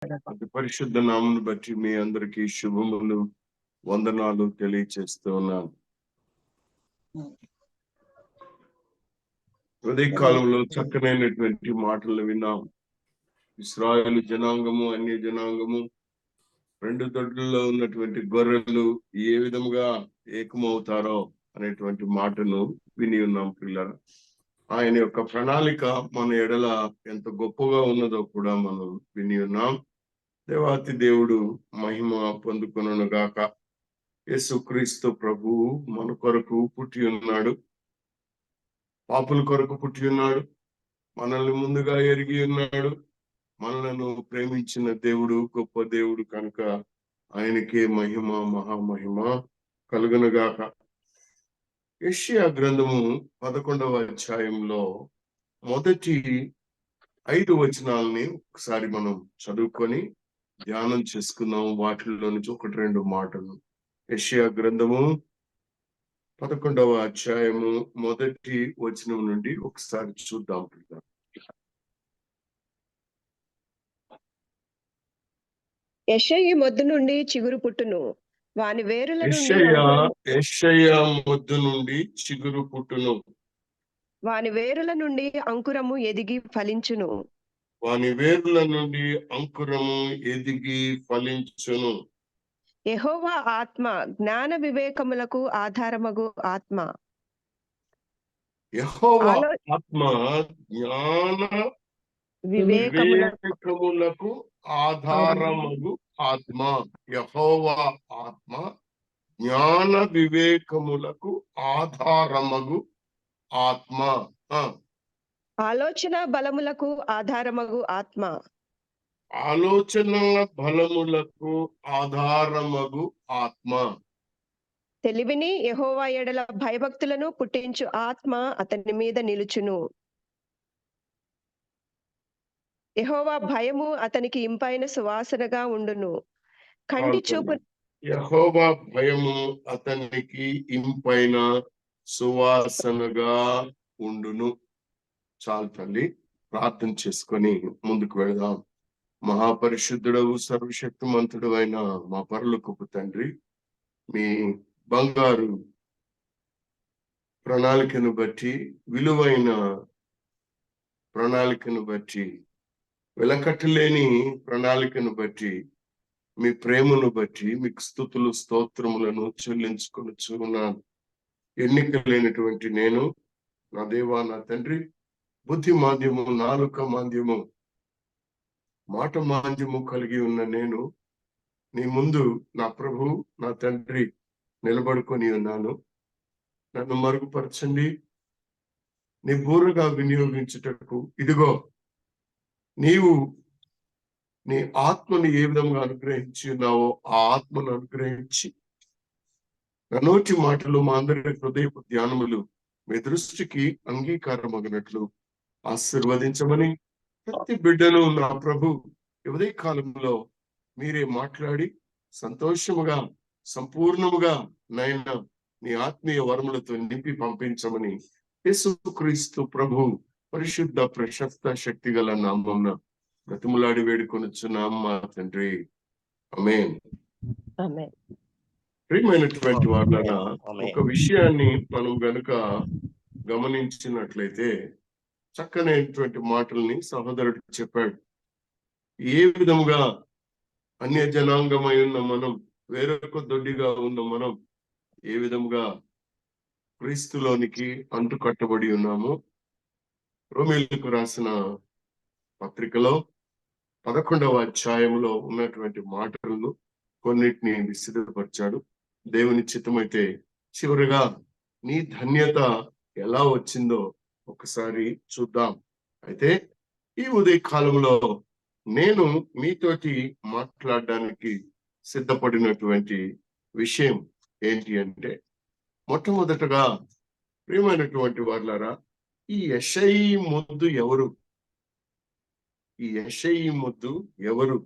అతి పరిశుద్ధ నామమును బట్టి మీ అందరికీ శుభములు, వందనాలు తెలియచేస్తూ ఉన్నాను. ఉదయ కాలంలో చక్కనైనటువంటి మాటలు విన్నాం. ఇశ్రాయేలు జనాంగము, అన్య జనాంగము, రెండు దొడ్లలో ఉన్నటువంటి గొర్రెలు ఏ విధముగా ఏకమవుతారో అనేటువంటి మాటను విని ఉన్నాం పిల్లలు. ఆయన యొక్క ప్రణాళిక మన ఎడల ఎంత గొప్పగా ఉన్నదో కూడా మనం విని ఉన్నాం. దేవాతి దేవుడు మహిమ పొందుకొనును గాక. యేసుక్రీస్తు ప్రభువు మన కొరకు పుట్టి ఉన్నాడు, పాపుల కొరకు పుట్టి ఉన్నాడు, మనల్ని ముందుగా ఎరిగి ఉన్నాడు. మనలను ప్రేమించిన దేవుడు గొప్ప దేవుడు కనుక ఆయనకే మహిమ మహామహిమ కలుగునుగాక. యెషయా గ్రంథము 11వ అధ్యాయంలో మొదటి 5 వచనాలని ఒకసారి మనం చదువుకొని ధ్యానం చేసుకుందాం. వాటిల్లో నుంచి 1-2 మాటలు. యెషయా గ్రంథము 11వ అధ్యాయము మొదటి వచనం నుండి ఒకసారి చూద్దాం. యెషయి మొద్దు నుండి చిగురు పుట్టును, వాని వేరుల యెషయా మొద్దు నుండి చిగురు పుట్టును, వాని వేరుల నుండి అంకురము ఎదిగి ఫలించును, వాని వేరుల నుండి అంకురము ఎదిగి ఫలించును. యెహోవా ఆత్మ జ్ఞాన వివేకములకు ఆధారమగు ఆత్మ. యెహోవా ఆత్మ జ్ఞాన వివేకములకు ఆధారమగు ఆత్మ. యెహోవా ఆత్మ జ్ఞాన వివేకములకు ఆధారమగు ఆత్మ. ఆలోచన బలములకు ఆధారమగు ఆత్మ. ఆలోచన బలములకు ఆధారమగు ఆత్మ. తెలివిని యెహోవా ఎడల భయభక్తులను పుట్టించు ఆత్మ అతని మీద నిలుచును. యెహోవా భయము అతనికి ఇంపైన సువాసనగా ఉండును. కంటి చూపు యెహోవా భయము అతనికి ఇంపైన సువాసనగా ఉండును. చాలు తల్లి, ప్రార్థన చేసుకొని ముందుకు వెళదాం. మహాపరిశుద్ధుడవు సర్వశక్తిమంతుడు అయిన మా పరలోకపు తండ్రి, మీ బంగారు ప్రణాళికను బట్టి, విలువైన ప్రణాళికను బట్టి, వెలకట్టలేని ప్రణాళికను బట్టి, మీ ప్రేమను బట్టి మీకు స్తుతులు స్తోత్రములను చెల్లించుకొనుచు ఉన్నాను. ఎన్నిక లేనటువంటి నేను, నా దేవా, నా తండ్రి, బుద్ధి మాంద్యము, నాలుక మాంద్యము, మాట మాంద్యము కలిగి ఉన్న నేను నీ ముందు నా ప్రభు, నా తండ్రి నిలబడుకొని ఉన్నాను. నన్ను మరుగుపరచండి. నీ బూరగా వినియోగించుటకు ఇదిగో నీవు నీ ఆత్మను ఏ విధంగా అనుగ్రహించి ఉన్నావో ఆ ఆత్మను అనుగ్రహించి నా నోటి మాటలు, మా అందరి హృదయపు ధ్యానములు మీ దృష్టికి అంగీకారమగినట్లు ఆశీర్వదించమని ప్రతి బిడ్డను నా ప్రభు ఉదయ కాలంలో మీరే మాట్లాడి సంతోషముగా, సంపూర్ణముగా నైనా నీ ఆత్మీయ వరములతో నింపి పంపించమని యేసుక్రీస్తు ప్రభు పరిశుద్ధ ప్రశస్త శక్తి గల నామమున బ్రతిములాడి వేడుకొనుచున్నాం మా తండ్రి. ఆమేన్. ప్రియమైనటువంటి వాళ్ళరా, ఒక విషయాన్ని మనం గనుక గమనించినట్లయితే చక్కనైనటువంటి మాటల్ని సహోదరుడు చెప్పాడు. ఏ విధముగా అన్య జనాంగమై ఉన్న మనం, వేరొక దొడ్డిగా ఉన్న మనం ఏ విధముగా క్రీస్తులోనికి అంటుకట్టబడి ఉన్నాము. రోమీయులకు రాసిన పత్రికలో 11వ అధ్యాయంలో ఉన్నటువంటి మాటలను కొన్నిటిని విశదపరిచాడు. దేవుని చిత్తమైతే చివరిగా నీ ధన్యత ఎలా వచ్చిందో ఒకసారి చూద్దాం. అయితే ఈ ఉదయ కాలంలో నేను మీతోటి మాట్లాడడానికి సిద్ధపడినటువంటి విషయం ఏంటి అంటే, మొట్టమొదటగా ప్రియమైనటువంటి వాళ్ళారా, ఈ యెషయి మొద్దు ఎవరు? ఈ యెషయి మొద్దు ఎవరు?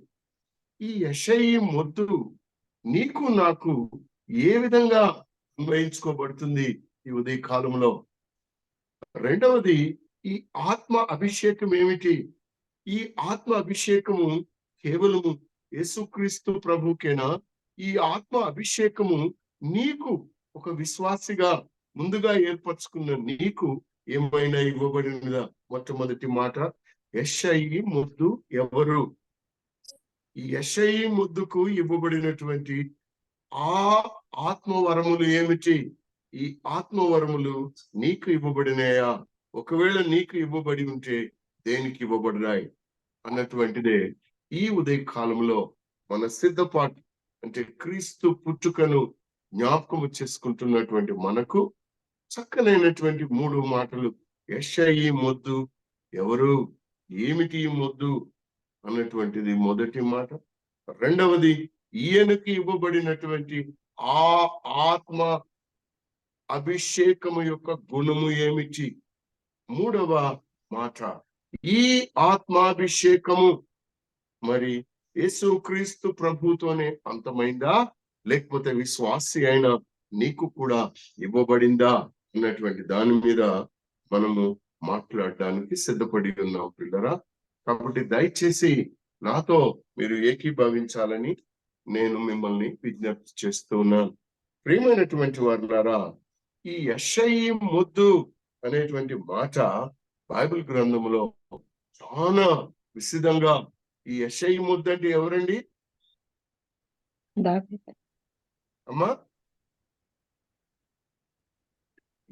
ఈ యెషయి మొద్దు నీకు నాకు ఏ విధంగా అన్వయించుకోబడుతుంది ఈ ఉదయ కాలంలో? రెండవది, ఈ ఆత్మ అభిషేకం ఏమిటి? ఈ ఆత్మ అభిషేకము కేవలము యేసుక్రీస్తు ప్రభుకేనా? ఈ ఆత్మ అభిషేకము నీకు ఒక విశ్వాసిగా ముందుగా ఏర్పరచుకున్న నీకు ఏమైనా ఇవ్వబడినదా? మొట్టమొదటి మాట, యెషయి ముద్దు ఎవరు? ఈ యెషయి ముద్దుకు ఇవ్వబడినటువంటి ఆ ఆత్మవరములు ఏమిటి? ఈ ఆత్మవరములు నీకు ఇవ్వబడినాయా? ఒకవేళ నీకు ఇవ్వబడి ఉంటే దేనికి ఇవ్వబడినాయి అన్నటువంటిదే ఈ ఉదయ కాలంలో మన సిద్ధపాటు, అంటే క్రీస్తు పుట్టుకను జ్ఞాపకము చేసుకుంటున్నటువంటి మనకు చక్కనైనటువంటి 3 మాటలు. యెషయి మొద్దు ఎవరు? ఏమిటి ఈ మొద్దు అన్నటువంటిది మొదటి మాట. రెండవది, ఈయనకి ఇవ్వబడినటువంటి ఆ ఆత్మ అభిషేకము యొక్క గుణము ఏమిటి? మూడవ మాట, ఈ ఆత్మాభిషేకము మరి యేసుక్రీస్తు ప్రభుతోనే అంతమైందా, లేకపోతే విశ్వాసి అయిన నీకు కూడా ఇవ్వబడిందా అన్నటువంటి దాని మీద మనము మాట్లాడడానికి సిద్ధపడి ఉన్నాం పిల్లరా. కాబట్టి దయచేసి నాతో మీరు ఏకీభవించాలని నేను మిమ్మల్ని విజ్ఞప్తి చేస్తూ ఉన్నాను. ప్రియమైనటువంటి వారులారా, ఈ యెషయి మొద్దు అనేటువంటి మాట బైబిల్ గ్రంథంలో చాలా విశదంగా, ఈ యెషయి మొద్దు అంటే ఎవరండి అమ్మా?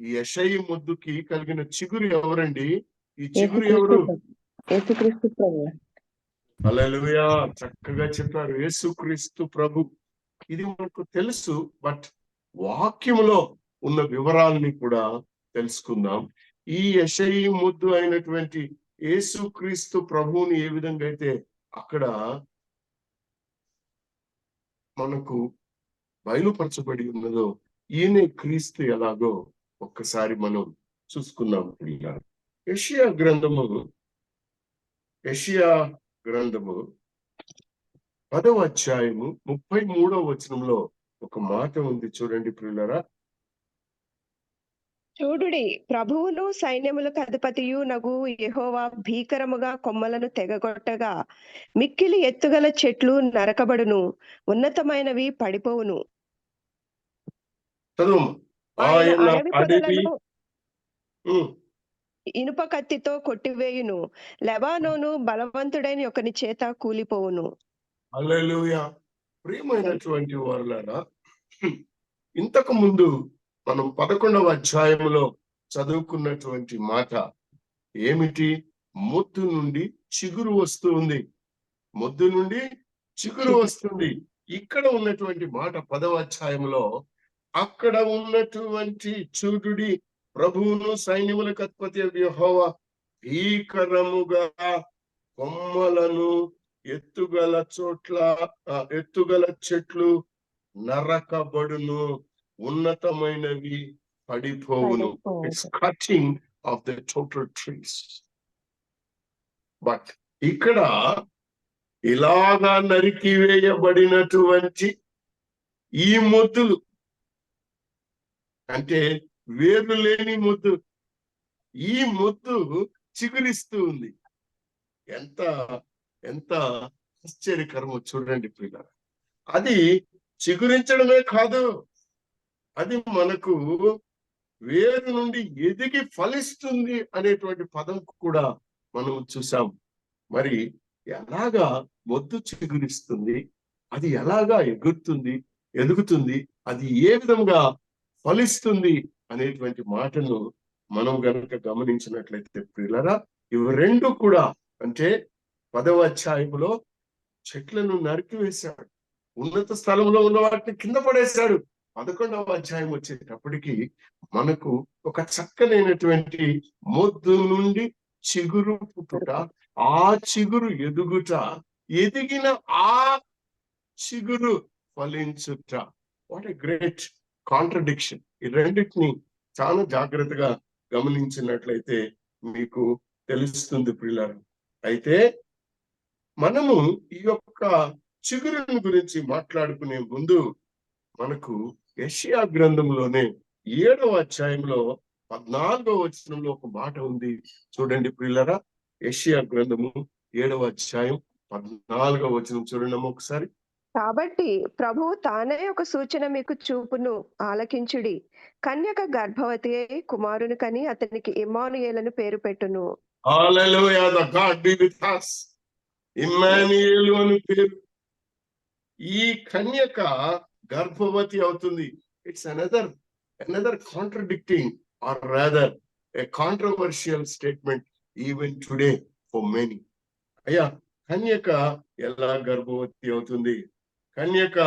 ఈ యెషయి మొద్దుకి కలిగిన చిగురు ఎవరండి? ఈ చిగురు ఎవరు? యేసుక్రీస్తు ప్రభు. హల్లెలూయా, చక్కగా చెప్పారు, యేసుక్రీస్తు ప్రభు. ఇది మనకు తెలుసు, బట్ వాక్యములో ఉన్న వివరాలని కూడా తెలుసుకుందాం. ఈ యెషయి మొద్దు అయినటువంటి యేసుక్రీస్తు ప్రభువుని ఏ విధంగా అయితే అక్కడ మనకు బయలుపరచబడి ఉన్నదో, ఈయనే క్రీస్తు ఎలాగో ఒక్కసారి మనం చూసుకుందాం. యెషయా గ్రంథము 10వ అధ్యాయము 33వ వచనంలో ఒక మాట ఉంది, చూడండి ప్రియులారా. చూడుడి, ప్రభువును సైన్యములకు అధిపతియు నగు యెహోవా భీకరముగా కొమ్మలను తెగగొట్టగా మిక్కిలి ఎత్తుగల చెట్లు నరకబడును, ఉన్నతమైనవి పడిపోవును. ఆయన అడవి పొదలను ఇనుప కత్తితో కొట్టివేయును, లెబానోను బలవంతుడైన ఒకని చేత కూలిపోవును. హల్లెలూయా. ప్రియమైనటువంటి వారులారా, ఇంతకు ముందు మనం 11వ అధ్యాయంలో చదువుకున్నటువంటి మాట ఏమిటి? మొద్దు నుండి చిగురు వస్తుంది, మొద్దు నుండి చిగురు వస్తుంది. ఇక్కడ ఉన్నటువంటి మాట 10వ అధ్యాయంలో, అక్కడ ఉన్నటువంటి చూడుడి, ప్రభువును సైన్యములకు అధిపతి యెహోవా భీకరముగా కొమ్మలను ఎత్తుగల చెట్లు నరకబడును, ఉన్నతమైనవి పడిపోవును. It's cutting off the total trees. But ఇక్కడ ఇలాగా నరికివేయబడినటువంటి ఈ మొద్దులు, అంటే వేర్లు లేని మొద్దు, ఈ మొద్దు చిగురిస్తూ ఉంది. ఎంత ఎంత ఆశ్చర్యకరమో చూడండి ప్రియులారా. అది చిగురించడమే కాదు, అది మనకు వేరు నుండి ఎదిగి ఫలిస్తుంది అనేటువంటి పదం కూడా మనం చూసాం. మరి ఎలాగా మొద్దు చిగురిస్తుంది, అది ఎలాగా ఎదుగుతుంది, అది ఏ విధంగా ఫలిస్తుంది అనేటువంటి మాటను మనం గనక గమనించినట్లయితే ప్రియులారా, ఇవి రెండు కూడా, అంటే 10వ అధ్యాయంలో చెట్లను నరికివేశాడు, ఉన్నత స్థలంలో ఉన్న వాటిని కింద పడేశాడు. 11వ అధ్యాయం వచ్చేటప్పటికి మనకు ఒక చక్కనైనటువంటి మొద్దు నుండి చిగురు పుట్టుట, ఆ చిగురు ఎదుగుట, ఎదిగిన ఆ చిగురు ఫలించుట. What a great contradiction. ఈ రెండింటిని చాలా జాగ్రత్తగా గమనించినట్లయితే మీకు తెలుస్తుంది ప్రియులారా. అయితే మనము ఈ యొక్క చిగురుని గురించి మాట్లాడుకునే ముందు మనకు యెషయా గ్రంథంలోనే 7వ అధ్యాయంలో 14వ వచనంలో ఒక మాట ఉంది, చూడండి ప్రియులారా. యెషయా గ్రంథము 7వ అధ్యాయం 14వ వచనం చూడండి ఒకసారి. కాబట్టి ప్రభువు తానే ఒక సూచన మీకు చూపును, ఆలకించుడి. కన్యక గర్భవతి అయి కుమారుని కని అతనికి ఇమ్మానుయేలని పేరు పెట్టును. Hallelujah, the God be with us. Emmanuel అని పేరు. ఈ కన్యక గర్భవతి అవుతుంది. It's another contradicting or rather a controversial statement even today for many. అయ్యా, కన్యక ఎలా గర్భవతి అవుతుంది, కన్యక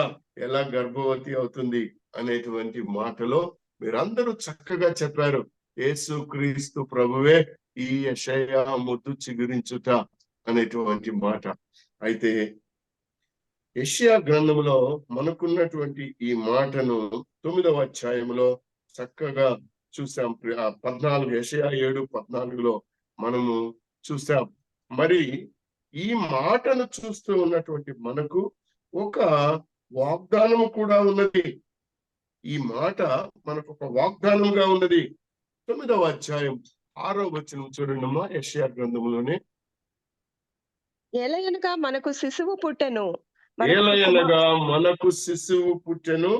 ఎలా గర్భవతి అవుతుంది అనేటువంటి మాటలో మీరందరూ చక్కగా చెప్పారు. యేసు క్రీస్తు ప్రభువే ఈ యెషయా మొద్దు చిగురించుట అనేటువంటి మాట. అయితే యెషయా గ్రంథంలో మనకున్నటువంటి ఈ మాటను 9వ అధ్యాయంలో చక్కగా చూసాం. 14 యెషయా 7:14 మనము చూసాం. మరి ఈ మాటను చూస్తూ ఉన్నటువంటి మనకు ఒక వాగ్దానము కూడా ఉన్నది. ఈ మాట మనకు ఒక వాగ్దానంగా ఉన్నది. 9వ అధ్యాయం 6వ వచనం చూడండి అమ్మా, యెషయా గ్రంథంలోనే. ఏలయనగా మనకు శిశువు పుట్టెను, ఏలయనగా మనకు శిశువు పుట్టెను,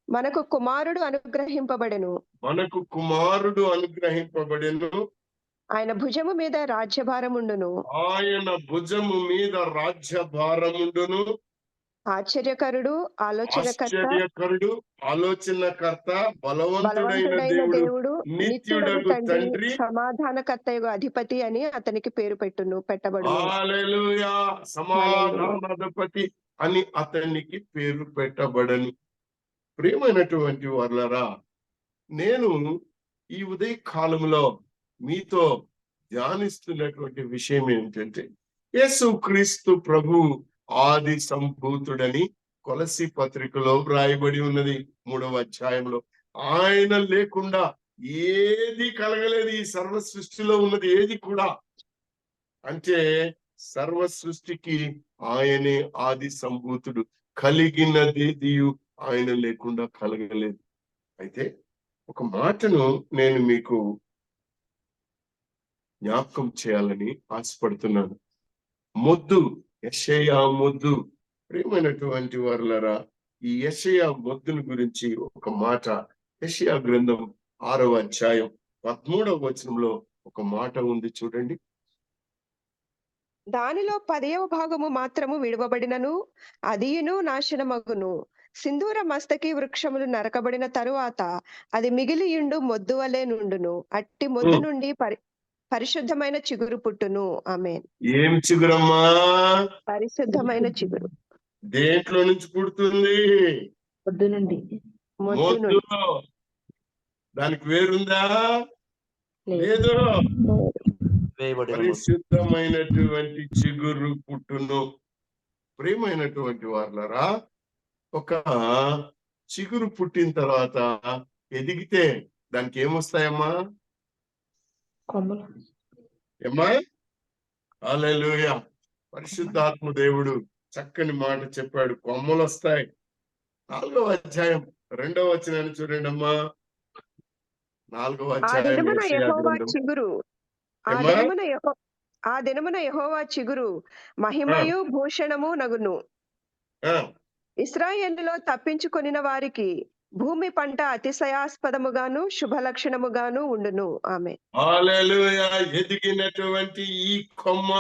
మనకు కుమారుడు అనుగ్రహింపబడెను, మనకు కుమారుడు అనుగ్రహింపబడెను, ఆయన భుజము మీద రాజ్యభారముండును. ఆయన భుజము మీద రాజ్యభారముండును. ఆశ్చర్యకరుడు, ఆశ్చర్యకరుడు, ఆలోచనకర్త, బలవంతుడైన బలవంతుడైన దేవుడు, దేవుడు, నిత్యుడగు తండ్రి, సమాధానకర్తయగు అధిపతి అని అతనికి పేరు పెట్టబడును. హల్లెలూయా, సమాధానాధిపతి అని అతనికి పేరు పెట్టబడను. ప్రియమైనటువంటి వాళ్ళరా, నేను ఈ ఉదయ కాలంలో మీతో ధ్యానిస్తున్నటువంటి విషయం ఏంటంటే, యేసు క్రీస్తు ప్రభు ఆది సంభూతుడని కొలసి పత్రికలో వ్రాయబడి ఉన్నది 3వ అధ్యాయంలో. ఆయన లేకుండా ఏది కలగలేదు. ఈ సర్వ సృష్టిలో ఉన్నది ఏది కూడా. అంటే సర్వ సృష్టికి ఆయనే ఆది సంభూతుడు. కలిగినదేదియు ఆయన లేకుండా కలగలేదు. అయితే ఒక మాటను నేను మీకు జ్ఞాపకం చేయాలని ఆశపడుతున్నాను. మొద్దు, యెషయా మొద్దు. ప్రియమైనటువంటి వారులారా, ఈ యెషయా మొద్దును గురించి ఒక మాట యెషయా గ్రంథం 6వ అధ్యాయం 13వ వచనంలో ఒక మాట ఉంది చూడండి. దానిలో 10వ భాగము మాత్రము విడువబడినను అదియును నాశనమగును. సింధూర మస్తకి వృక్షములు నరకబడిన తరువాత అది మిగిలియుండు మొద్దు వలె నుండును. అట్టి మొద్దు నుండి పరిశుద్ధమైన చిగురు పుట్టును. ఆమేన్. ఏం చిగురమ్మా? పరిశుద్ధమైన చిగురు. దేంట్లో నుంచి పుడుతుంది? పొద్దు నుండి. మొద్దు. దానికి వేరుందా? లేదు. పరిశుద్ధమైనటువంటి చిగురు పుట్టును. ప్రియమైనటువంటి వాళ్ళరా, ఒక చిగురు పుట్టిన తర్వాత ఎదిగితే దానికి ఏమొస్తాయమ్మా? కొమ్మలు. ఏమ్మా? హల్లెలూయా. పరిశుద్ధాత్మ దేవుడు చక్కని మాట చెప్పాడు. కొమ్మలు వస్తాయి. 4వ అధ్యాయం 2వ వచనాన్ని చూడండి అమ్మా. 4వ అధ్యాయం ఆ దినమున యెహోవా చిగురు మహిమయు భూషణము నగును. ఇశ్రాయేలులో తప్పించుకొనిన వారికి భూమి పంట అతిశయాస్పదముగాను శుభలక్షణముగాను ఉండును. ఆమె. హల్లెలూయా. ఎదిగినటువంటి ఈ కొమ్మ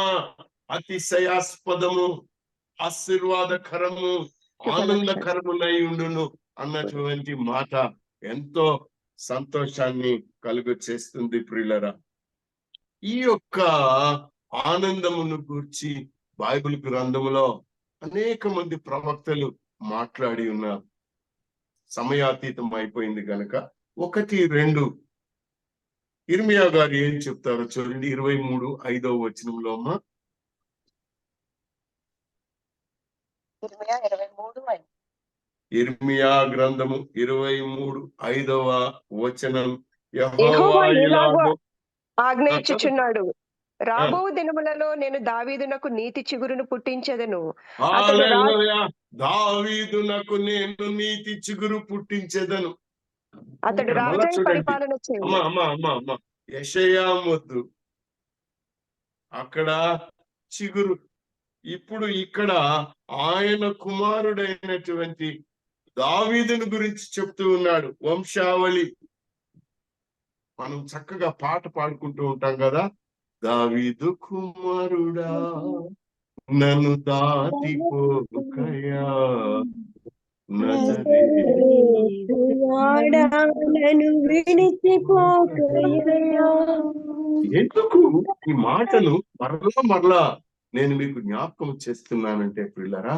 అతిశయాస్పదము, ఆశీర్వాదకరము, ఆనందకరమునై ఉండును అన్నటువంటి మాట ఎంతో సంతోషాన్ని కలుగు చేస్తుంది ప్రియులరా. ఈ యొక్క ఆనందమును గూర్చి బైబిల్ గ్రంథములో అనేక మంది ప్రవక్తలు మాట్లాడి ఉన్నారు. సమయాతీతం అయిపోయింది కనుక 1-2 ఇర్మియా గారు ఏం చెప్తారో చూడండి. 23:5వ వచనంలో అమ్మా. ఇర్మియా గ్రంథము 23:5వ వచనం. యెహోవా ఇలాగూ ఆజ్ఞయించుచున్నాడు, రాబో దినములలో నేను దావీదునకు నీతి చిగురును పుట్టించెదను. దావీదునకు నేను నీతి చిగురు పుట్టించెదను. అతడు రాజై పరిపాలన చేయును. అమ్మా యెషయా మొద్దు, అక్కడ చిగురు. ఇప్పుడు ఇక్కడ ఆయన కుమారుడైనటువంటి దావీదుని గురించి చెప్తూ ఉన్నాడు. వంశావళి మనం చక్కగా పాట పాడుకుంటూ ఉంటాం కదా, దావీదు కుమారుడా నన్ను దాటిపోకయా ఎందుకు ఈ మాటను మరలా నేను మీకు జ్ఞాపకం చేస్తున్నానంటే పిల్లరా,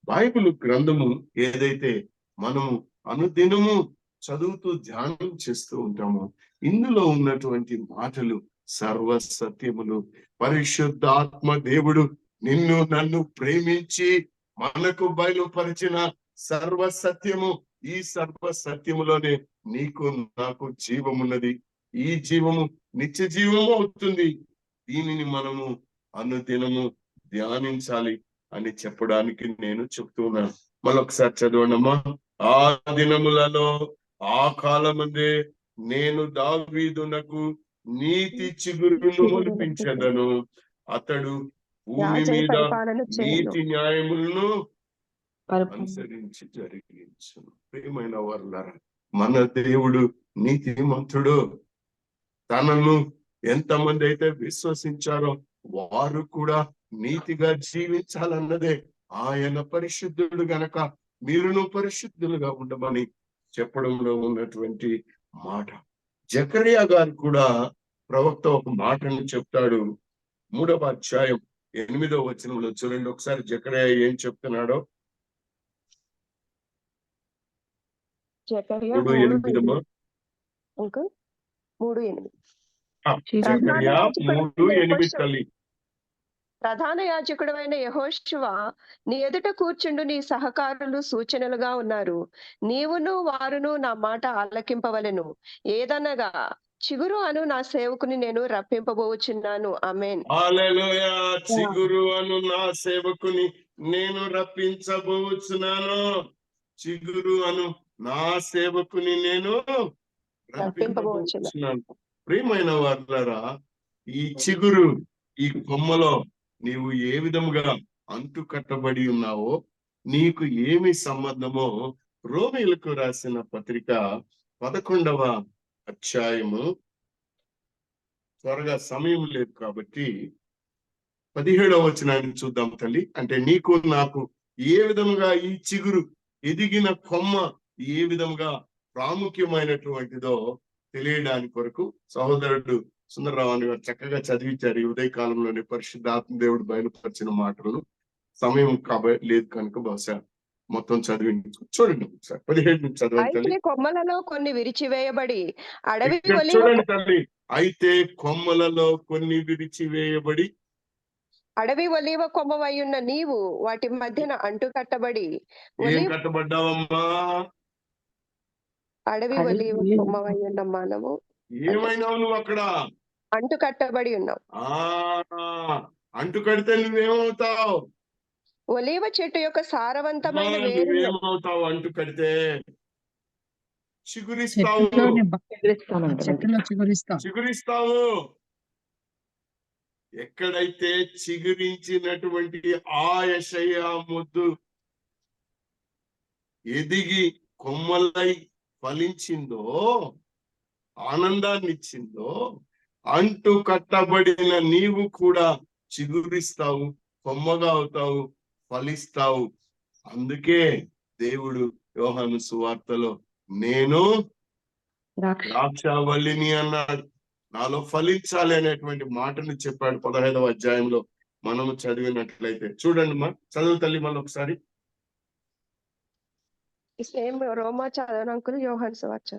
బైబిల్ గ్రంథము ఏదైతే మనము అనుదినము చదువుతూ ధ్యానం చేస్తూ ఉంటామో ఇందులో ఉన్నటువంటి మాటలు సర్వ సత్యములు. పరిశుద్ధాత్మ దేవుడు నిన్ను నన్ను ప్రేమించి మనకు బయలుపరిచిన సర్వ సత్యము. ఈ సర్వ సత్యములోనే నీకు నాకు జీవమున్నది. ఈ జీవము నిత్య జీవము అవుతుంది. దీనిని మనము అనుదినము ధ్యానించాలి అని చెప్పడానికి నేను చెప్తున్నాను. మరొకసారి చదవండమ్మా. ఆ దినములలో ఆ కాలమందే నేను దావీదునకు నీతి చిగురును మొలిపించెదను. అతడు భూమి మీద నీతి న్యాయములను అనుసరించి జరిగించును. ప్రియమైన వారులారా, మన దేవుడు నీతిమంతుడు. తనను ఎంతమంది అయితే విశ్వసించారో వారు కూడా నీతిగా జీవించాలన్నదే ఆయన పరిశుద్ధుడు గనక మీరును పరిశుద్ధులుగా ఉండమని చెప్పడంలో ఉన్నటువంటి మాట. జకరియా గారు కూడా ప్రవక్త ఒక మాటను చెప్తాడు. 3వ అధ్యాయం 8వ వచనంలో చూడండి ఒకసారి జకరియా ఏం చెప్తున్నాడో. 3:8 జకరియా 3:8 తల్లి. ప్రధాన యాజకుడైన యెహోషువ నీ ఎదుట కూర్చుండు నీ సహకారులు సూచనలుగా ఉన్నారు. నీవును వారును నా మాట ఆలకింపవలెను. ఏదనగా చిగురు అను నా సేవకుని నేను రప్పింపబోచున్నాను. ఆమేన్. హల్లెలూయా. చిగురు అను నా సేవకుని నేను రప్పించబోచున్నాను. చిగురు అను నా సేవకుని నేను రప్పింపబోచున్నాను. ప్రియమైన వారులారా, ఈ చిగురు, ఈ కొమ్మలో నీవు ఏ విధముగా అంటు కట్టబడి ఉన్నావో, నీకు ఏమి సంబంధమో రోమీయులకు రాసిన పత్రిక 11వ అధ్యాయము, త్వరగా సమయం లేదు కాబట్టి 17వ వచనాన్ని చూద్దాం తల్లి. అంటే నీకు నాకు ఏ విధముగా ఈ చిగురు, ఎదిగిన కొమ్మ ఏ విధముగా ప్రాముఖ్యమైనటువంటిదో తెలియడానికి కొరకు సహోదరుడు సుందరరావు గారు చక్కగా చదివించారు. ఈ ఉదయ కాలంలోనే పరిశుద్ధాత్మ దేవుడు బయలుపరిచిన మాటలు. సమయం లేదు కనుక బహుశా మొత్తం చదివించు. చూడండి ఒకసారి 17 నుంచి చదవండి. కొమ్మలలో కొన్ని విరిచివేయబడి అడవి చూడండి తల్లి. అయితే కొమ్మలలో కొన్ని విరిచివేయబడి అడవి ఒలీవ కొమ్మవై ఉన్న నీవు వాటి మధ్యన అంటు కట్టబడి. ఏం కట్టబడ్డావమ్మా? అడవి ఒలీవ కొమ్మవై ఉన్న మనము ఏమైనావు నువ్వు అక్కడ? అంటు కట్టబడి ఉన్నావు. అంటు కడితే నువ్వేమవుతావు? ఒలీవ చెట్టు యొక్క సారవంతమైన నువ్వేమవుతావు? అంటు కడితే చిగురిస్తావు. చిగురిస్తావు. ఎక్కడైతే చిగురించినటువంటి ఆ యెషయా మొద్దు ఎదిగి కొమ్మలై ఫలించిందో, ఆనందాన్ని ఇచ్చిందో, అంటు కట్టబడిన నీవు కూడా చిగురిస్తావు, కొమ్మగా అవుతావు, ఫలిస్తావు. అందుకే దేవుడు యోహాను సువార్తలో నేను ద్రాక్షావల్లిని అన్నాడు. నాలో ఫలించాలి అనేటువంటి మాటను చెప్పాడు 15వ అధ్యాయంలో మనము చదివినట్లయితే. చూడండి మా చదువు తల్లి మళ్ళీ ఒకసారి. రోమా చదవనంకులు యోహాను సువార్త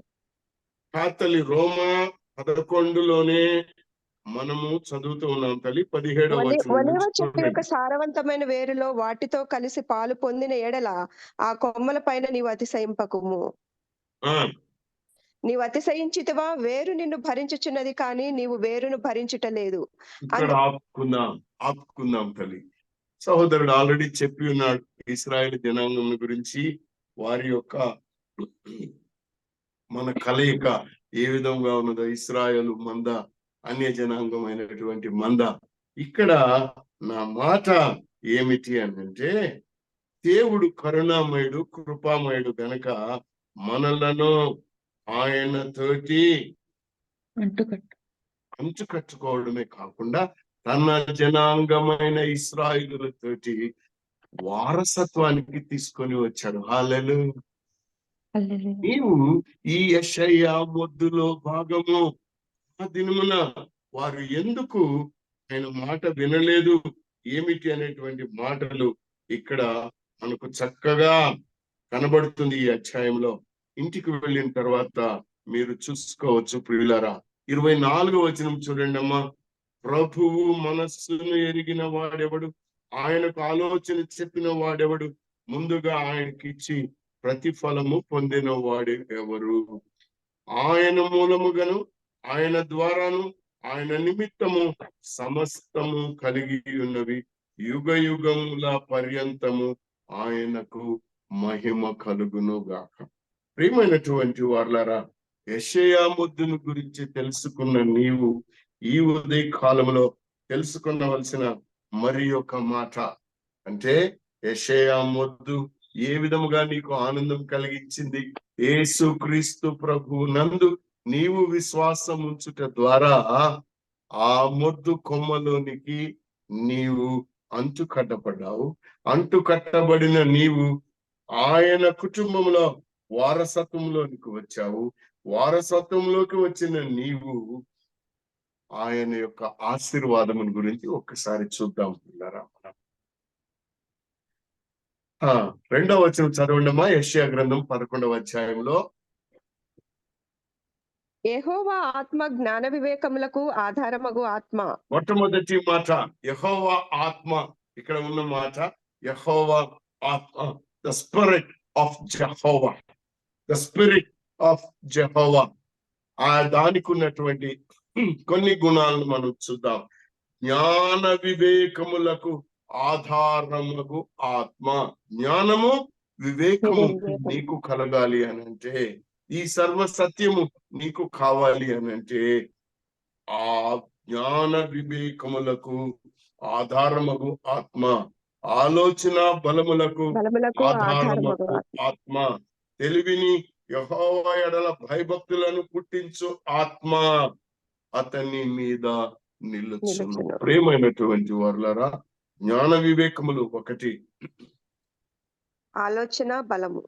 తల్లి రోమా 11లోనే మనము చదువుతూ ఉన్నాం తల్లి. 17వ ఒలీవ చెట్టు యొక్క సారవంతమైన వేరులో వాటితో కలిసి పాలు పొందిన ఎడల ఆ కొమ్మల పైన నీవు అతిశయింపకుము. నీవు అతిశయించితివా? వేరు నిన్ను భరించుచున్నది కానీ నీవు వేరును భరించుటలేదు. ఆపుకుందాం తల్లి. సహోదరుడు ఆల్రెడీ చెప్పి ఉన్నాడు ఇశ్రాయేలు జనాంగం గురించి, వారి యొక్క మన కలయిక ఏ విధంగా ఉన్నదో. ఇశ్రాయేలు మంద, అన్య జనాంగమైనటువంటి మంద. ఇక్కడ నా మాట ఏమిటి అని అంటే, దేవుడు కరుణామయుడు, కృపామయుడు గనక మనలను ఆయనతోటి అంచు కట్టుకోవడమే కాకుండా తన జనాంగమైన ఇశ్రాయేలులతోటి వారసత్వానికి తీసుకొని వచ్చాడు. హల్లెలూయా. నీవు ఈ యెషయా మొద్దులో భాగము. ఆ దినమున వారు ఎందుకు ఆయన మాట వినలేదు, ఏమిటి అనేటువంటి మాటలు ఇక్కడ మనకు చక్కగా కనబడుతుంది ఈ అధ్యాయంలో. ఇంటికి వెళ్ళిన తర్వాత మీరు చూసుకోవచ్చు ప్రియులారా. 24వ వచనం చూడండి అమ్మా. ప్రభువు మనస్సును ఎరిగిన వాడెవడు, ఆయనకు ఆలోచన చెప్పిన వాడెవడు, ముందుగా ఆయనకిచ్చి ప్రతిఫలము పొందిన వాడు ఎవరు? ఆయన మూలముగాను ఆయన ద్వారాను ఆయన నిమిత్తము సమస్తము కలిగి ఉన్నవి, యుగ యుగముల పర్యంతము ఆయనకు మహిమ కలుగును గాక. ప్రియమైనటువంటి వారలారా, యెషయా మొద్దును గురించి తెలుసుకున్న నీవు ఈ ఉదయ కాలంలో తెలుసుకునవలసిన మరి ఒక మాట అంటే, యెషయా మొద్దు ఏ విధముగా నీకు ఆనందం కలిగించింది? యేసు క్రీస్తు ప్రభు నందు నీవు విశ్వాసం ఉంచుట ద్వారా ఆ మొద్దు కొమ్మలోనికి నీవు అంటు కట్టబడ్డావు. అంటు కట్టబడిన నీవు ఆయన కుటుంబంలో వారసత్వంలోనికి వచ్చావు. వారసత్వంలోకి వచ్చిన నీవు ఆయన యొక్క ఆశీర్వాదముల గురించి ఒక్కసారి చూద్దాం పిల్లరా. 2వ వచనం చదవండమ్మా. యెషయా గ్రంథం 11వ అధ్యాయంలో. యెహోవా ఆత్మ జ్ఞాన వివేకములకు ఆధారమగు ఆత్మ. మొట్టమొదటి మాట యెహోవా ఆత్మ. ఇక్కడ ఉన్న మాట యెహోవా ఆత్మ. The spirit of Jehovah. The spirit of Jehovah. ఆ దానికి ఉన్నటువంటి కొన్ని గుణాలను మనం చూద్దాం. జ్ఞాన వివేకములకు ఆధారములకు ఆత్మ. జ్ఞానము వివేకము నీకు కలగాలి అని అంటే, ఈ సర్వ సత్యము నీకు కావాలి అని అంటే, ఆ జ్ఞాన వివేకములకు ఆధారముకు ఆత్మ. ఆలోచన బలములకు ఆధారముకు ఆత్మ. తెలివిని యెహోవా ఎడల భయభక్తులను పుట్టించు ఆత్మ అతని మీద నిలుచును. ప్రియమైనటువంటి వారలారా, జ్ఞాన వివేకములు ఒకటి, ఆలోచన బలము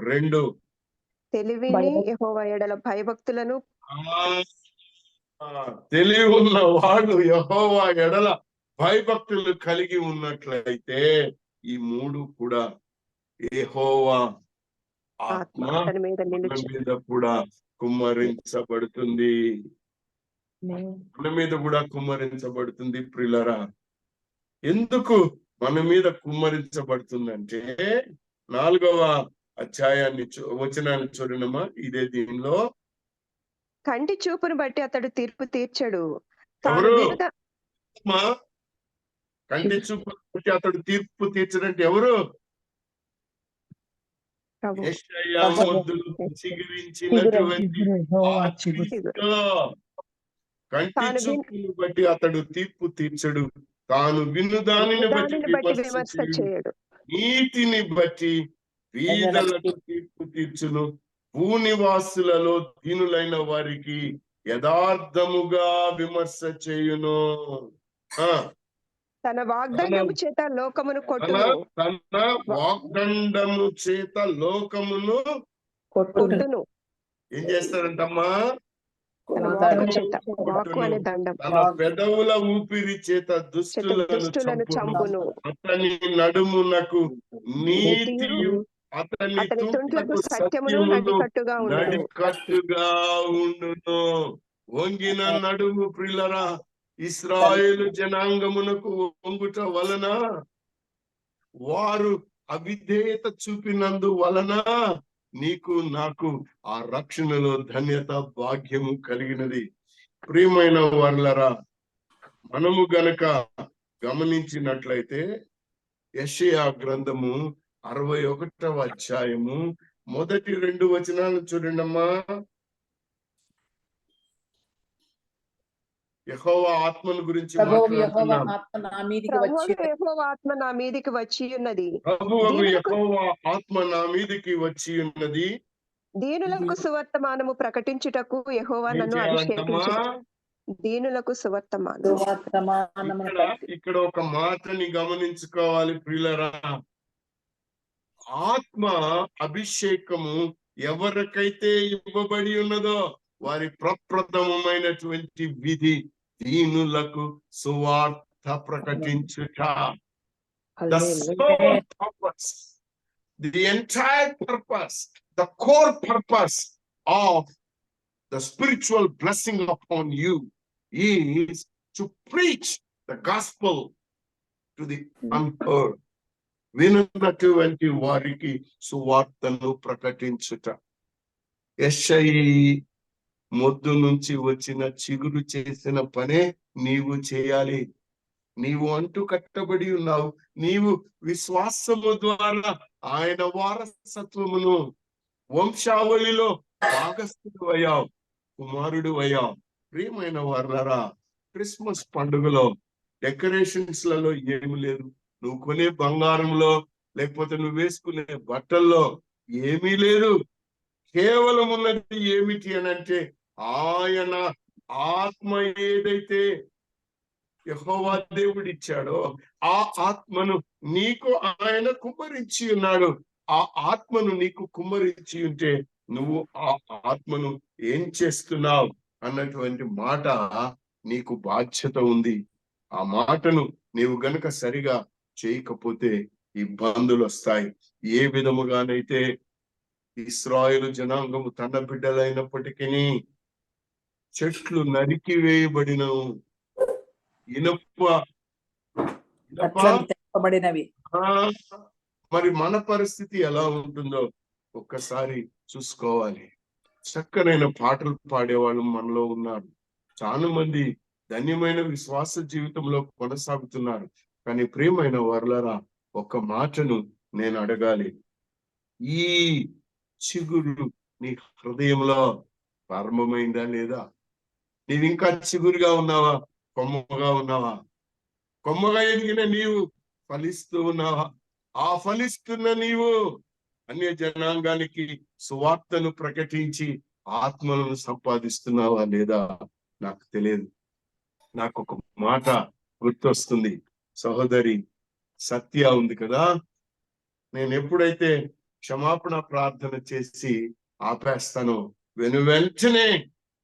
2, తెలివిని యెహోవా ఎడల భయభక్తులను. తెలివి ఉన్న వాళ్ళు యెహోవా ఎడల భయభక్తులు కలిగి ఉన్నట్లయితే ఈ 3 కూడా యెహోవా ఆత్మ మీద కూడా కుమ్మరించబడుతుంది. మన మీద కూడా కుమ్మరించబడుతుంది ప్రియులారా. ఎందుకు మన మీద కుమ్మరించబడుతుందంటే, 4వ అధ్యాయాన్ని వచనాన్ని చూడనమ్మా. ఇదే దీనిలో కంటి చూపును బట్టి అతడు తీర్పు తీర్చడు. ఎవరు? కంటి చూపును బట్టి అతడు తీర్పు తీర్చడంటే ఎవరు? యెషయా మొద్దులు చిగురించినటువంటి కంటి చూపును బట్టి అతడు తీర్పు తీర్చడు. తాను విను దానిని బట్టి విమర్శ చేయడు. నీతిని బట్టి వీధులకు తీర్పు తీర్చును. భూనివాసులలో దీనులైన వారికి యథార్థముగా విమర్శ చేయును. తన వాగ్దండము చేత లోకమును కొట్టును. తన వాగ్దండము చేత లోకమును కొట్టును. ఏం చేస్తారంటమ్మా? తన పెదవుల ఊపిరి చేత దుష్టులను చంపును. అతని నడుమునకు నీతియు అతని తుంట్లకు సత్యమును నడికట్టుగా ఉండును. వంగిన నడుము ప్రియులరా, ఇశ్రాయేలు జనాంగమునకు వంగుట వలన, వారు అవిధేయత చూపినందు వలన నీకు నాకు ఆ రక్షణలో ధన్యత భాగ్యము కలిగినది. ప్రియమైన వారలారా, మనము గనక గమనించినట్లయితే యెషయా గ్రంథము 61వ అధ్యాయము మొదటి 2 వచనాలు చూడండమ్మా. యెహోవా ఆత్మను గురించి ప్రభువు యెహోవా మాట్లాడుతున్నాం. ఆత్మ నా మీదికి ప్రభువు వచ్చి యెహోవా ఆత్మ నా మీదికి వచ్చి ఉన్నది. ప్రభువగు దీనులకు యెహోవా ఆత్మ నా మీదికి వచ్చి ఉన్నది. దీనులకు సువర్తమానము ప్రకటించుటకు యెహోవా ఏం నన్ను చేయాలంటమ్మా? అభిషేకించును. దీనులకు సువర్తమానము. సువర్తమానమును ఇక్కడ ఒక మాటని గమనించుకోవాలి ప్రియులరా. ఆత్మ అభిషేకము ఎవరికైతే ఇవ్వబడి ఉన్నదో వారి ప్రప్రథమమైనటువంటి విధి దీనులకు సువార్త ప్రకటించుట. The sole purpose, the entire purpose, the core purpose of the spiritual blessing upon you is to preach the gospel to the unheard. వినున్నటువంటి వారికి సువార్తను ప్రకటించుట. యెషయి మొద్దు నుంచి వచ్చిన చిగురు చేసిన పనే నీవు చేయాలి. నీవు అంటూ కట్టబడి ఉన్నావు. నీవు విశ్వాసము ద్వారా ఆయన వారసత్వమును వంశావళిలో భాగస్థుడు అయ్యావు, కుమారుడు అయ్యావు. ప్రియమైన వారలారా, క్రిస్మస్ పండుగలో డెకరేషన్స్ లలో ఏమి లేదు. నువ్వు కొనే బంగారంలో లేకపోతే నువ్వు వేసుకునే బట్టల్లో ఏమీ లేదు. కేవలం ఉన్నది ఏమిటి అని అంటే ఆయన ఆత్మ ఏదైతే యెహోవా దేవుడు ఇచ్చాడో ఆ ఆత్మను నీకు ఆయన కుమ్మరించి ఉన్నాడు. ఆ ఆత్మను నీకు కుమ్మరించి ఉంటే నువ్వు ఆ ఆత్మను ఏం చేస్తున్నావు అన్నటువంటి మాట నీకు బాధ్యత ఉంది. ఆ మాటను నీవు గనుక సరిగా చేయకపోతే ఇబ్బందులు వస్తాయి. ఏ విధముగానైతే ఇశ్రాయేలు జనాంగము తన బిడ్డలైనప్పటికీ చెట్లు నరికి వేయబడినవు, ఇనుప తెప్పబడినవి. మరి మన పరిస్థితి ఎలా ఉంటుందో ఒక్కసారి చూసుకోవాలి. చక్కనైన పాటలు పాడేవాళ్ళు మనలో ఉన్నారు. చాలా మంది ధన్యమైన విశ్వాస జీవితంలో కొనసాగుతున్నారు. కానీ ప్రియమైన వారలారా, ఒక మాటను నేను అడగాలి. ఈ చిగురు నీ హృదయంలో ప్రారంభమైందా లేదా? నీవు ఇంకా చిగురుగా ఉన్నావా? కొమ్మగా ఉన్నావా? కొమ్మగా ఎదిగిన నీవు ఫలిస్తూ ఉన్నావా? ఆ ఫలిస్తున్న నీవు అన్య జనాంగానికి సువార్తను ప్రకటించి ఆత్మలను సంపాదిస్తున్నావా లేదా నాకు తెలియదు. నాకు ఒక మాట గుర్తొస్తుంది. సహోదరి సత్య ఉంది కదా, నేను ఎప్పుడైతే క్షమాపణ ప్రార్థన చేసి ఆపేస్తానో వెంటనే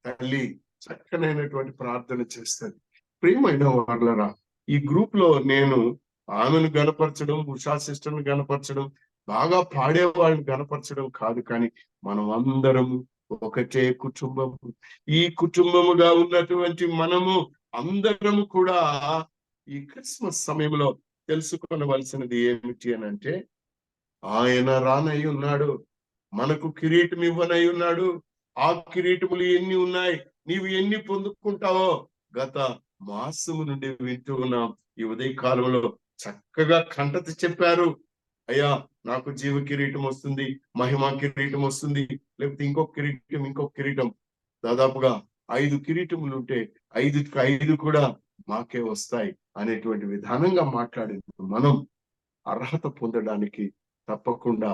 తల్లి చక్కనైనటువంటి ప్రార్థన చేస్తుంది. ప్రియమైన వాళ్ళరా, ఈ గ్రూప్ లో నేను ఆమెను గనపరచడం, ఉషా సిస్టర్ను గనపరచడం, బాగా పాడే వాళ్ళని గనపరచడం కాదు, కానీ మనం అందరము ఒకటే కుటుంబము. ఈ కుటుంబముగా ఉన్నటువంటి మనము అందరము కూడా ఈ క్రిస్మస్ సమయంలో తెలుసుకోవలసినది ఏమిటి అని అంటే, ఆయన రానై ఉన్నాడు, మనకు కిరీటం ఇవ్వనై ఉన్నాడు. ఆ కిరీటములు ఎన్ని ఉన్నాయి, నీవు ఎన్ని పొందుకుంటావో గత మాసము నుండి వింటూ ఉన్నాం. ఈ ఉదయ కాలంలో చక్కగా కంటత చెప్పారు. అయ్యా, నాకు జీవ కిరీటం వస్తుంది, మహిమా కిరీటం వస్తుంది, లేకపోతే ఇంకొక కిరీటం దాదాపుగా 5 కిరీటములు ఉంటే 5కి 5 కూడా మాకే వస్తాయి అనేటువంటి విధానంగా మాట్లాడింది. మనం అర్హత పొందడానికి తప్పకుండా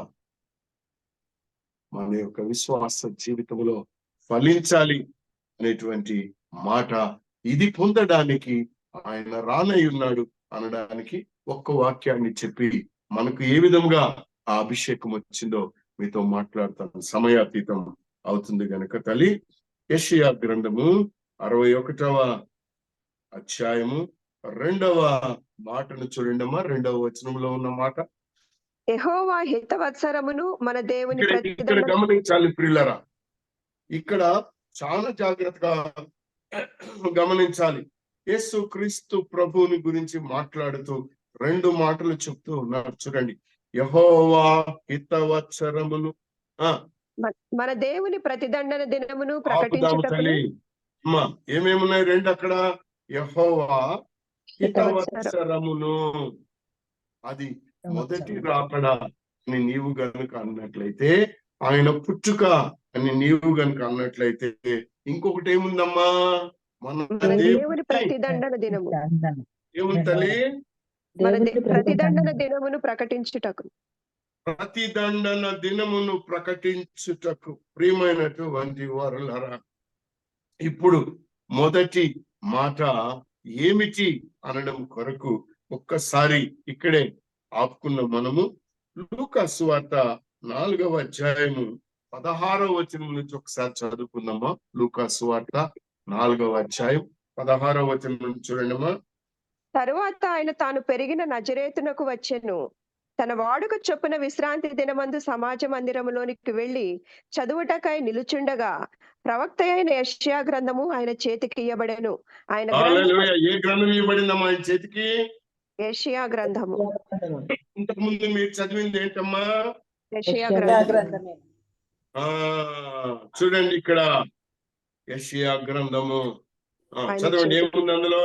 మన యొక్క విశ్వాస జీవితంలో ఫలించాలి అనేటువంటి మాట. ఇది పొందడానికి ఆయన రానై ఉన్నాడు అనడానికి ఒక్క వాక్యాన్ని చెప్పి మనకు ఏ విధంగా ఆ అభిషేకం వచ్చిందో మీతో మాట్లాడతాను. సమయాతీతం అవుతుంది గనక తల్లి, యెషయా గ్రంథము 61వ అధ్యాయము 2వ మాటను చూడండి అమ్మా. 2వ వచనంలో ఉన్న మాట, యెహోవా హితవత్సరమును మన దేవుని ఇక్కడ గమనించాలి ప్రియులరా. ఇక్కడ చాలా జాగ్రత్తగా గమనించాలి. యేసు క్రీస్తు ప్రభువుని గురించి మాట్లాడుతూ 2 మాటలు చెప్తూ ఉన్నారు. చూడండి, యెహోవా హితవత్సరములు, మన దేవుని ప్రతిదండన దినమును తల్లి ప్రకటించుటకును. అమ్మా, ఏమేమున్నాయి 2 అక్కడ? యెహోవా హితవత్సరమును, అది మొదటి రాకడ అని నీవు గనుక అన్నట్లయితే, ఆయన పుట్టుక అని నీవు గనుక అన్నట్లయితే, ఇంకొకటి ఏముందమ్మా? మన మన దేవుని దేవుని ప్రతిదండన దినము, ఏముంది తల్లి? మన ప్రతిదండన దినమును ప్రకటించుటకు, ప్రతిదండన దినమును ప్రకటించుటకు. ప్రియమైనటువంటి వారులారా, ఇప్పుడు మొదటి మాట ఏమిటి అనడం కొరకు ఒక్కసారి ఇక్కడే ఆపుకున్న మనము లూకా సువార్త 4వ అధ్యాయము 16వ వచనం నుంచి ఒకసారి చదువుకుందామా. లూకా సువార్త 4వ అధ్యాయం 16వ వచనం నుంచి చూడండిమా. తరువాత ఆయన తాను పెరిగిన నజరేతునకు వచ్చెను. తన వాడుక చొప్పున విశ్రాంతి దినమందు సమాజ మందిరములోనికి వెళ్లి చదువుటకై నిలుచుండగా ప్రవక్త అయిన యెషయా గ్రంథము ఆయన చేతికి ఇయ్యబడెను. ఆయన హల్లెలూయా. ఏ గ్రంథం ఇవ్వబడిందమ్మా ఆయన చేతికి? యెషయా గ్రంథము. ఇంతకు ముందు మీరు చదివింది ఏంటమ్మా? యెషయా యెషయా గ్రంథము. గ్రంథమే. చూడండి ఇక్కడ యెషయా గ్రంథము. ఆయన చదవండి, చేతికి. ఏముంది అందులో?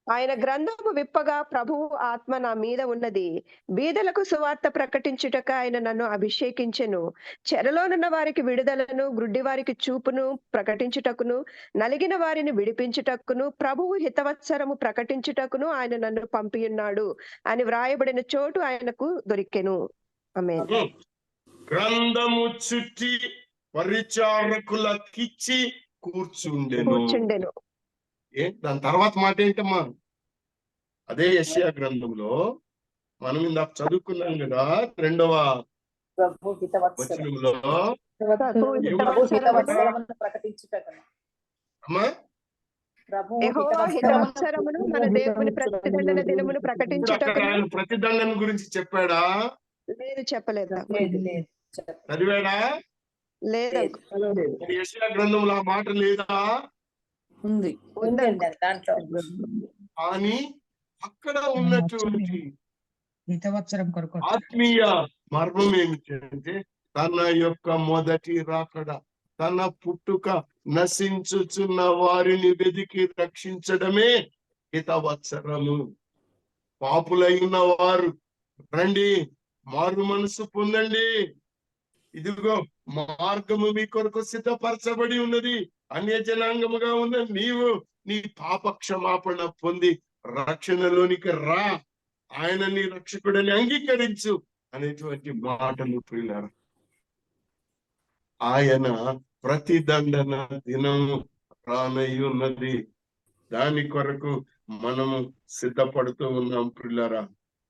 ఆయన గ్రంథము విప్పగా ప్రభువు ఆత్మ నా మీద ఉన్నది, బీదలకు సువార్త ప్రకటించుటక ఆయన నన్ను అభిషేకించెను. చెరలోనున్న వారికి విడుదలను, గ్రుడ్డి వారికి చూపును ప్రకటించుటకును, నలిగిన వారిని విడిపించుటకును, ప్రభువు హితవత్సరము ప్రకటించుటకును ఆయన నన్ను పంపియున్నాడు అని వ్రాయబడిన చోటు ఆయనకు దొరికెను. ఆమేన్. గ్రంథము చుట్టి పరిచారకులకిచ్చి కూర్చుండెను. దాని తర్వాత మాట ఏంటమ్మా? అదే యెషయా గ్రంథంలో మనం ఇందాక చదువుకున్నాం కదా, 2వ ప్రభు హితవత్సరం వచనంలో ప్రభు హితవత్సరమును ప్రకటించుటకును. అమ్మా, ప్రభు యెహోవా హితవత్సరమును మన దేవుని ప్రతిదండన దినమును అక్కడ ప్రకటించుటకును. ఆయన ప్రతిదండన గురించి చెప్పాడా? లేదు, చెప్పలేదా? లేదు లేదు చదివాడా? లేదు, మరి యెషయా గ్రంథంలో ఆ మాట లేదా? ఉంది ఉందండి దాంట్లో. కానీ అక్కడ ఉన్నటువంటి హితవత్సరం కొరకు ఆత్మీయ మర్మం ఏమిటంటే తన యొక్క మొదటి రాకడ, తన పుట్టుక, నశించుచున్న వారిని వెదికి రక్షించడమే హితవత్సరము. పాపులై ఉన్న వారు రండి, మారు మనసు పొందండి, ఇదిగో మార్గము మీ కొరకు సిద్ధపరచబడి ఉన్నది, అన్య జనాంగముగా ఉన్న నీవు నీ పాప క్షమాపణ పొంది రక్షణలోనికి రా, ఆయన నీ రక్షకుడని అంగీకరించు అనేటువంటి మాటలు ప్రియులారా. ఆయన ప్రతిదండన దినము రానై ఉన్నది, దాని కొరకు మనము సిద్ధపడుతూ ఉన్నాం ప్రియులారా.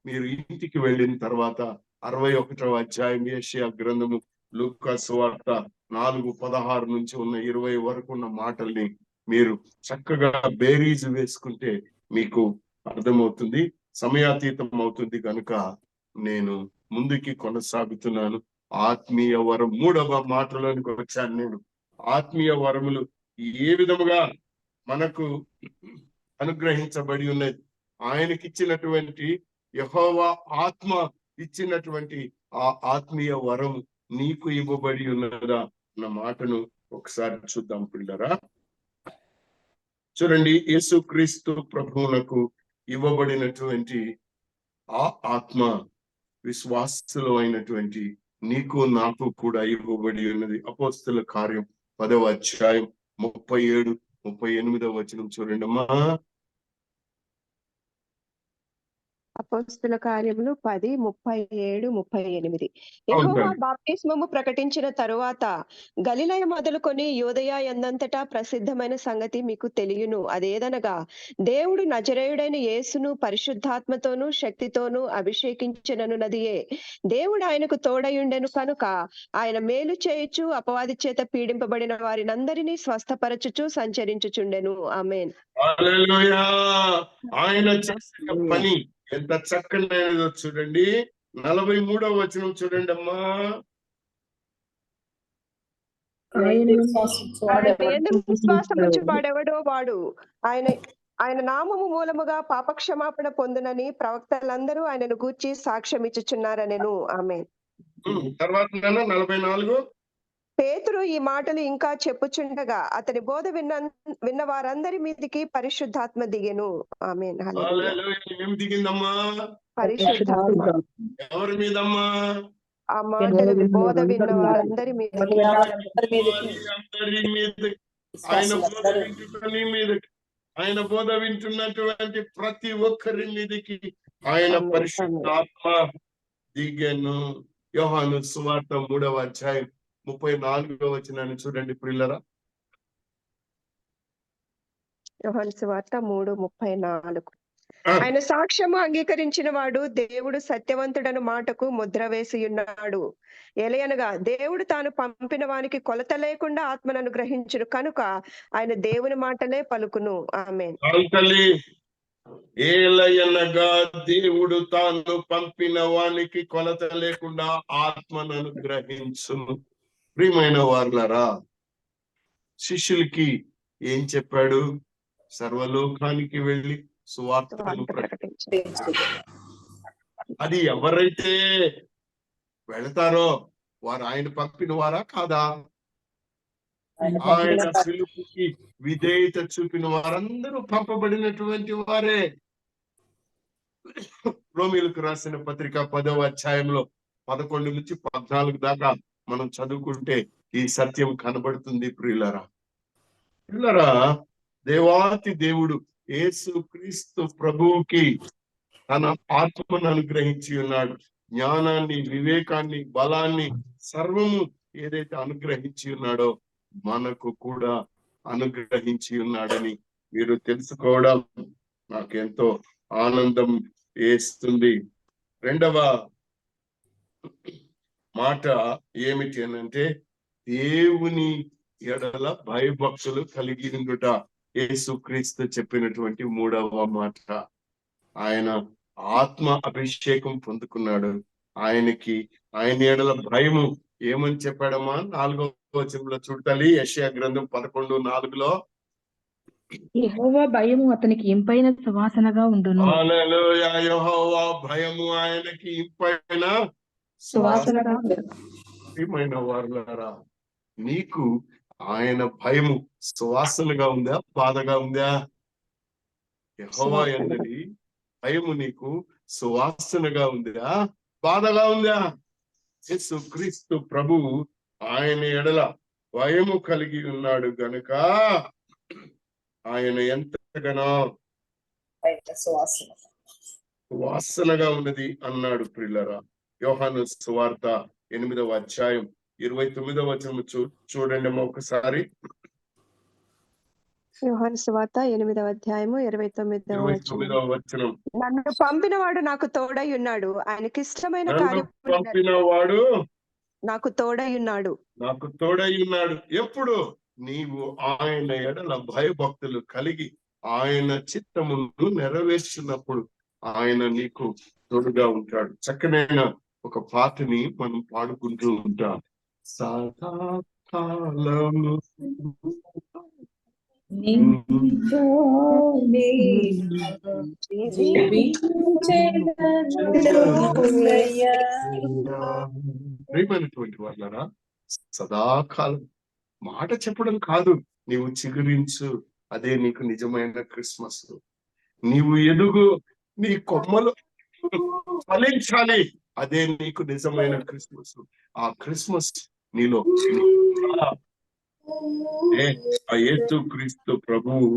మీరు ఇంటికి వెళ్ళిన తర్వాత 61వ అధ్యాయం యెషయా గ్రంథము, లూకా సువార్త 4:16 నుంచి ఉన్న 20 వరకు ఉన్న మాటల్ని మీరు చక్కగా బేరీజు వేసుకుంటే మీకు అర్థమవుతుంది. సమయాతీతం అవుతుంది కనుక నేను ముందుకి కొనసాగుతున్నాను. ఆత్మీయ వరం 3వ మాటలోనికి వచ్చాను నేను. ఆత్మీయ వరములు ఏ విధముగా మనకు అనుగ్రహించబడి ఉన్నది, ఆయనకిచ్చినటువంటి యెహోవా ఆత్మ ఇచ్చినటువంటి ఆ ఆత్మీయ వరం నీకు ఇవ్వబడి ఉన్నదా అన్న మాటను ఒకసారి చూద్దాం పిల్లరా. చూడండి, యేసుక్రీస్తు ప్రభువునకు ఇవ్వబడినటువంటి ఆ ఆత్మ విశ్వాసులు అయినటువంటి నీకు నాకు కూడా ఇవ్వబడి ఉన్నది. అపోస్తల కార్యం 10వ అధ్యాయం 37-38వ వచనం చూడండి అమ్మా. అపోస్తల కార్యములు 10:37-38. యెహోవా బాప్తిస్మము ప్రకటించిన తరువాత గలిలయ మొదలుకొని యూదయ యందంతటా ప్రసిద్ధమైన సంగతి మీకు తెలియను. అదేదనగా దేవుడు నజరేయుడైన యేసును పరిశుద్ధాత్మతోనూ శక్తితోనూ అభిషేకించెననున్నదియే. దేవుడు ఆయనకు తోడయుండెను కనుక ఆయన మేలు చేయుచు అపవాది చేత పీడింపబడిన వారినందరినీ స్వస్థపరచుచు సంచరించుచుండెను. ఆమేన్. హల్లెలూయా. ఆయన చేసిన పని ఎంత చక్కనైనదో చూడండి. 43వ వచనం చూడండి అమ్మా. ఆయన యందు విశ్వాసముంచు వాడెవడో వాడు ఆయన నామము మూలముగా పాపక్షమాపణ పొందునని ప్రవక్తలందరూ ఆయనను గూర్చి సాక్ష్యం ఇచ్చుచున్నారనెను. ఆమేన్. తర్వాత 44. పేతురు ఈ మాటలు ఇంకా చెప్పుచుండగా అతని బోధ విన్న వారందరి మీదికి పరిశుద్ధాత్మ దిగెను. ఆమేన్. హల్లెలూయా. హల్లెలూయా. ఏం దిగిందమ్మా? పరిశుద్ధాత్మ. ఎవరి మీదమ్మా? ఆ మాటలు బోధ విన్న వారందరి మీదకి. అందరి మీద ఆయన బోధ వింటున్న నీ మీదకి. ఆయన బోధ వింటున్నటువంటి ప్రతి ఒక్కరి మీదకి ఆయన ఆమేన్. పరిశుద్ధాత్మ దిగెను. యోహాను సువార్త 3వ అధ్యాయం 34వ వచనాన్ని చూడండి ప్రియులరా. యోహాను సువార్త 3:34. ఆయన సాక్ష్యము అంగీకరించిన వాడు దేవుడు సత్యవంతుడను మాటకు ముద్ర వేసి ఉన్నాడు. ఎలయనగా దేవుడు తాను పంపిన వానికి కొలత లేకుండా ఆత్మను అనుగ్రహించును కనుక ఆయన దేవుని మాటలే పలుకును. ఆమేన్. తల్లి, ఏలయనగా దేవుడు తాను పంపిన వానికి కొలత లేకుండా ఆత్మను అనుగ్రహించును. ప్రియమైన వారులారా, శిష్యులకి ఏం చెప్పాడు? సర్వలోకానికి వెళ్ళి సువార్తను ప్రకటించు. అది ఎవరైతే వెళతారో వారు ఆయన పంపిన వారా కాదా? ఆయన పిలుపుకి విధేయత చూపిన వారందరూ పంపబడినటువంటి వారే. రోమీయులకు రాసిన పత్రిక 10వ అధ్యాయంలో 11 నుంచి 14 దాకా మనం చదువుకుంటే ఈ సత్యం కనబడుతుంది. ప్రియులరా, దేవాతి దేవుడు యేసు క్రీస్తు ప్రభువుకి తన ఆత్మను అనుగ్రహించి ఉన్నాడు. జ్ఞానాన్ని, వివేకాన్ని, బలాన్ని, సర్వము ఏదైతే అనుగ్రహించి ఉన్నాడో మనకు కూడా అనుగ్రహించి ఉన్నాడని మీరు తెలుసుకోవడం నాకెంతో ఆనందం వేస్తుంది. రెండవ మాట ఏమిటి అనంటే, దేవుని ఎడల భయభక్తులు కలిగి ఉండుట. యేసుక్రీస్తు చెప్పినటువంటి 3వ మాట. ఆయన ఆత్మ అభిషేకం పొందుకున్నాడు. ఆయన ఎడల భయము ఏమని చెప్పాడమ్మా? 4వ వచనంలో చూడాలి. యెషయా గ్రంథం 11:4లో యెహోవా భయము అతనికి ఇంపైన సువాసనగా ఉండును. హల్లెలూయా. యెహోవా భయము ఆయనకి ఇంపైన సువాసనగా ప్రియమైన వారులారా, నీకు ఆయన భయము సువాసనగా ఉందా, బాధగా ఉందా? యెహోవా యందలి భయము నీకు సువాసనగా ఉందా, బాధగా ఉందా? యేసుక్రీస్తు ప్రభువు ఆయన ఎడల భయము కలిగి ఉన్నాడు గనుక ఆయన ఎంతగానో సువాసనగా ఉన్నది అన్నాడు. ప్రియులరా, యోహాను సువార్త 8వ అధ్యాయం 29వ వచనం చూడండి అమ్మా ఒకసారి. యోహాను సువార్త 8వ అధ్యాయము 29వ వచనం. నన్ను పంపిన వాడు నాకు తోడై ఉన్నాడు. ఆయనకి ఇష్టమైన కార్యం పంపిన వాడు నాకు తోడై ఉన్నాడు. ఎప్పుడు? నీవు ఆయన ఎడల భయభక్తులు కలిగి ఆయన చిత్తమును నెరవేర్చినప్పుడు ఆయన నీకు తోడుగా ఉంటాడు. చక్కనైన ఒక పాటని మనం పాడుకుంటూ ఉంటాం. సదాకాలము ప్రియమైనటువంటి వాళ్ళరా, సదాకాలం మాట చెప్పడం కాదు, నీవు చిగురించు, అదే నీకు నిజమైన క్రిస్మస్. నీవు ఎదుగు, నీ కొమ్మలు ఫలించాలి, అదే నీకు నిజమైన క్రిస్మస్. ఆ క్రిస్మస్ నీలో ఆ యేసుక్రీస్తు ప్రభువు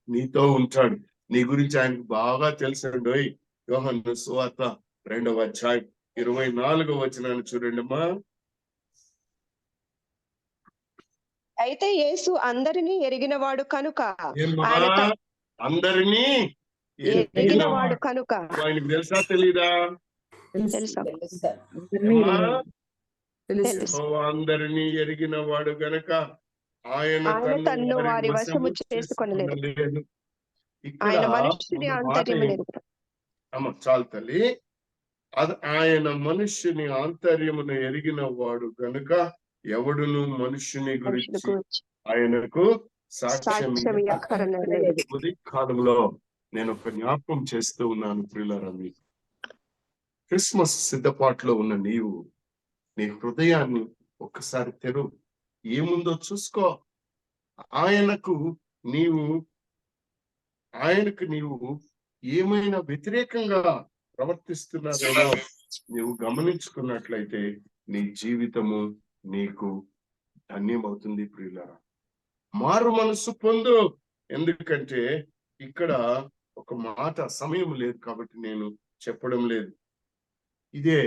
నీతో ఉంటాడు. నీ గురించి ఆయనకు బాగా తెలుసండి. యోహాను సువార్త 2వ అధ్యాయం 24వ వచనాన్ని చూడండి అమ్మా. అయితే యేసు అందరినీ ఎరిగినవాడు కనుక అందరినీ ఎరిగినవాడు కనుక ఆయనకు తెలుసా తెలీదా? తెలుసా? అందరినీ ఎరిగిన వాడు గనక ఆయన తన్ను వారి వశము చేసుకొనలేదు. ఆయన మనుష్యుని ఆంతర్యము చాలు తల్లి. ఆయన మనుష్యుని ఆంతర్యమును ఎరిగిన వాడు గనుక ఎవడును మనుష్యుని గురించి ఆయనకు సాక్ష్యం కాలంలో నేను ఒక జ్ఞాపకం చేస్తూ ఉన్నాను. ప్రియులారా, క్రిస్మస్ సిద్ధపాటులో ఉన్న నీవు నీ హృదయాన్ని ఒక్కసారి తెరువు, ఏముందో చూసుకో. ఆయనకు నీవు ఏమైనా వ్యతిరేకంగా ప్రవర్తిస్తున్నావేమో నీవు గమనించుకున్నట్లయితే నీ జీవితము నీకు ధన్యమవుతుంది. ప్రియులారా, మారు మనసు పొందు. ఎందుకంటే ఇక్కడ ఒక మాట, సమయం లేదు కాబట్టి నేను చెప్పడం లేదు. ఇదే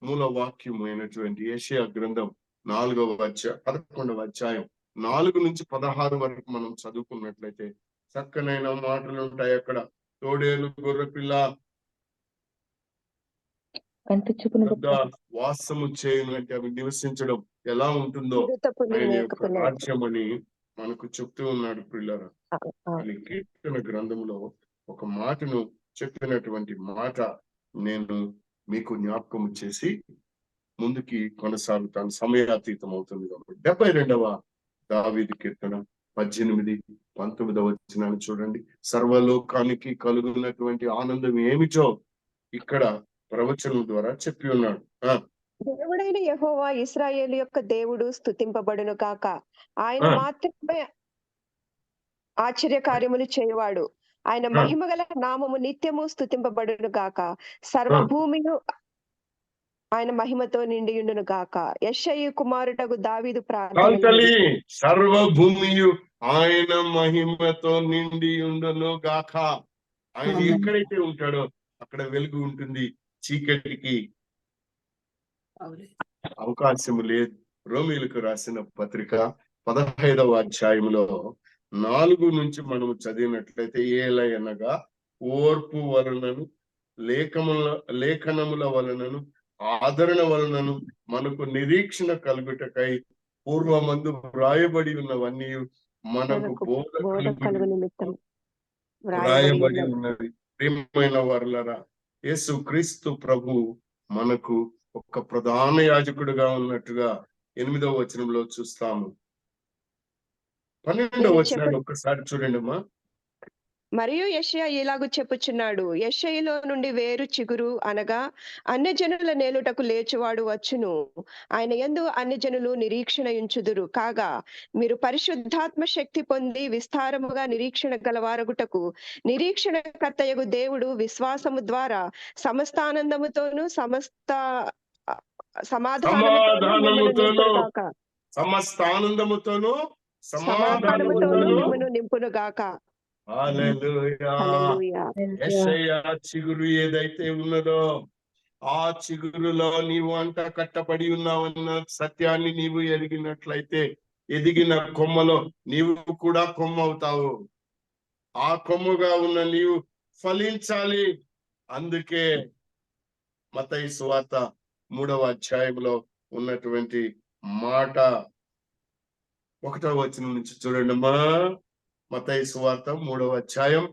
మూల వాక్యమైనటువంటి యెషయా గ్రంథం 11వ అధ్యాయం 4 నుంచి 16 వరకు మనం చదువుకున్నట్లయితే చక్కనైన మాటలు ఉంటాయి అక్కడ. తోడేలు, గొర్రెపిల్ల కంటి చూపును వద్ద వాసము చేయను అంటే అవి నివసించడం ఎలా ఉంటుందో విడుతపుని ఆయన యొక్క మేకపుని రాజ్యం అని మనకు చెప్తూ ఉన్నాడు పిల్లరా. అని కీర్తన గ్రంథంలో ఒక మాటను చెప్పినటువంటి మాట నేను మీకు జ్ఞాపకం చేసి ముందుకి కొనసాగుతాను, సమయాతీతం అవుతుంది కాబట్టి. 72వ దావీదు కీర్తన 18, 19 వచనాన్ని చూడండి. సర్వలోకానికి కలుగునటువంటి ఆనందం ఏమిటో ఇక్కడ ప్రవచనం ద్వారా చెప్పి ఉన్నాడు. దేవుడైన యెహోవా ఇశ్రాయేలు యొక్క దేవుడు స్తుతింపబడును కాక. ఆయన మాత్రమే ఆశ్చర్య కార్యములు చేయువాడు. ఆయన మహిమగల నామము నిత్యము స్తుతింపబడును గాక. సర్వభూమియు ఆయన మహిమతో నిండియుండును గాక. యెషయి కుమారుడగు దావీదు ప్రార్థన. సర్వభూమియు ఆయన మహిమతో నిండియుండును గాక. ఆయన ఎక్కడైతే ఉంటాడో అక్కడ వెలుగు ఉంటుంది, చీకటికి అవకాశం లేదు. రోమీలకు రాసిన పత్రిక 15వ అధ్యాయంలో 4 నుంచి మనము చదివినట్లయితే, ఏలయనగా ఓర్పు వలనను లేఖనముల వలనను ఆదరణ వలనను మనకు నిరీక్షణ కలుగుటకై పూర్వమందు వ్రాయబడి ఉన్నవన్నీ మనకు బోధ కలుగు నిమిత్తం వ్రాయబడి ఉన్నది. ప్రియమైన వర్లరా, యేసు క్రీస్తు ప్రభు మనకు ఒక ప్రధాన యాజకుడుగా ఉన్నట్టుగా 8వ వచనంలో చూస్తాము. 12వ వచనాన్ని ఒక్కసారి చూడండి అమ్మా. మరియు యెషయా ఇలాగు చెప్పుచున్నాడు, యెషయిలో నుండి వేరు చిగురు అనగా అన్యజనుల నేలుటకు లేచువాడు వచ్చును. ఆయన యందు అన్యజనులు నిరీక్షణ ఉంచుదురు కాగా, మీరు పరిశుద్ధాత్మ శక్తి పొంది విస్తారముగా నిరీక్షణ గలవారగుటకు నిరీక్షణ కర్తయగు దేవుడు విశ్వాసము ద్వారా సమస్తానందముతోను సమస్త సమస్తానందముతోను సమాధానముతోను నింపును గాక. హల్లెలూయా. యెషయా చిగురు ఏదైతే ఉన్నదో ఆ చిగురులో నీవు అంట కట్టబడి ఉన్నావన్న సత్యాన్ని నీవు ఎరిగినట్లయితే, ఎదిగిన కొమ్మలో నీవు కూడా కొమ్మ అవుతావు. ఆ కొమ్మగా ఉన్న నీవు ఫలించాలి. అందుకే మత్తయి సువార్త 3వ అధ్యాయంలో ఉన్నటువంటి మాట 1వ వచనం నుంచి చూడండి అమ్మా. మత్తయి సువార్త 3వ అధ్యాయం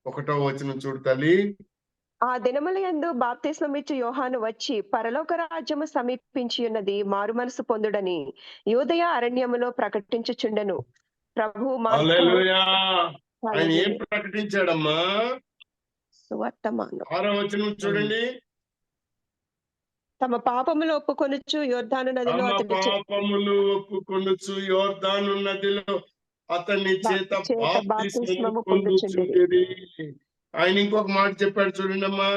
1వ వచనం చూడు తల్లి. ఆ దినముల యందు బాప్తిస్మమిచ్చు యోహాను వచ్చి, పరలోక రాజ్యము సమీపించి ఉన్నది, మారు మనసు పొందుడని యూదయ అరణ్యములో ప్రకటించుచుండెను. ప్రభు హల్లెలూయా. ఆయన ఏం ప్రకటించాడమ్మా? సువర్తమానం. 6వ వచనం చూడండి. తమ పాపములు ఒప్పుకొనుచు యోర్దాను నదిలో అతని చేత బాప్తిస్మము పొందుచుండెడి. ఆయన ఇంకొక మాట చెప్పాడు చూడండి అమ్మా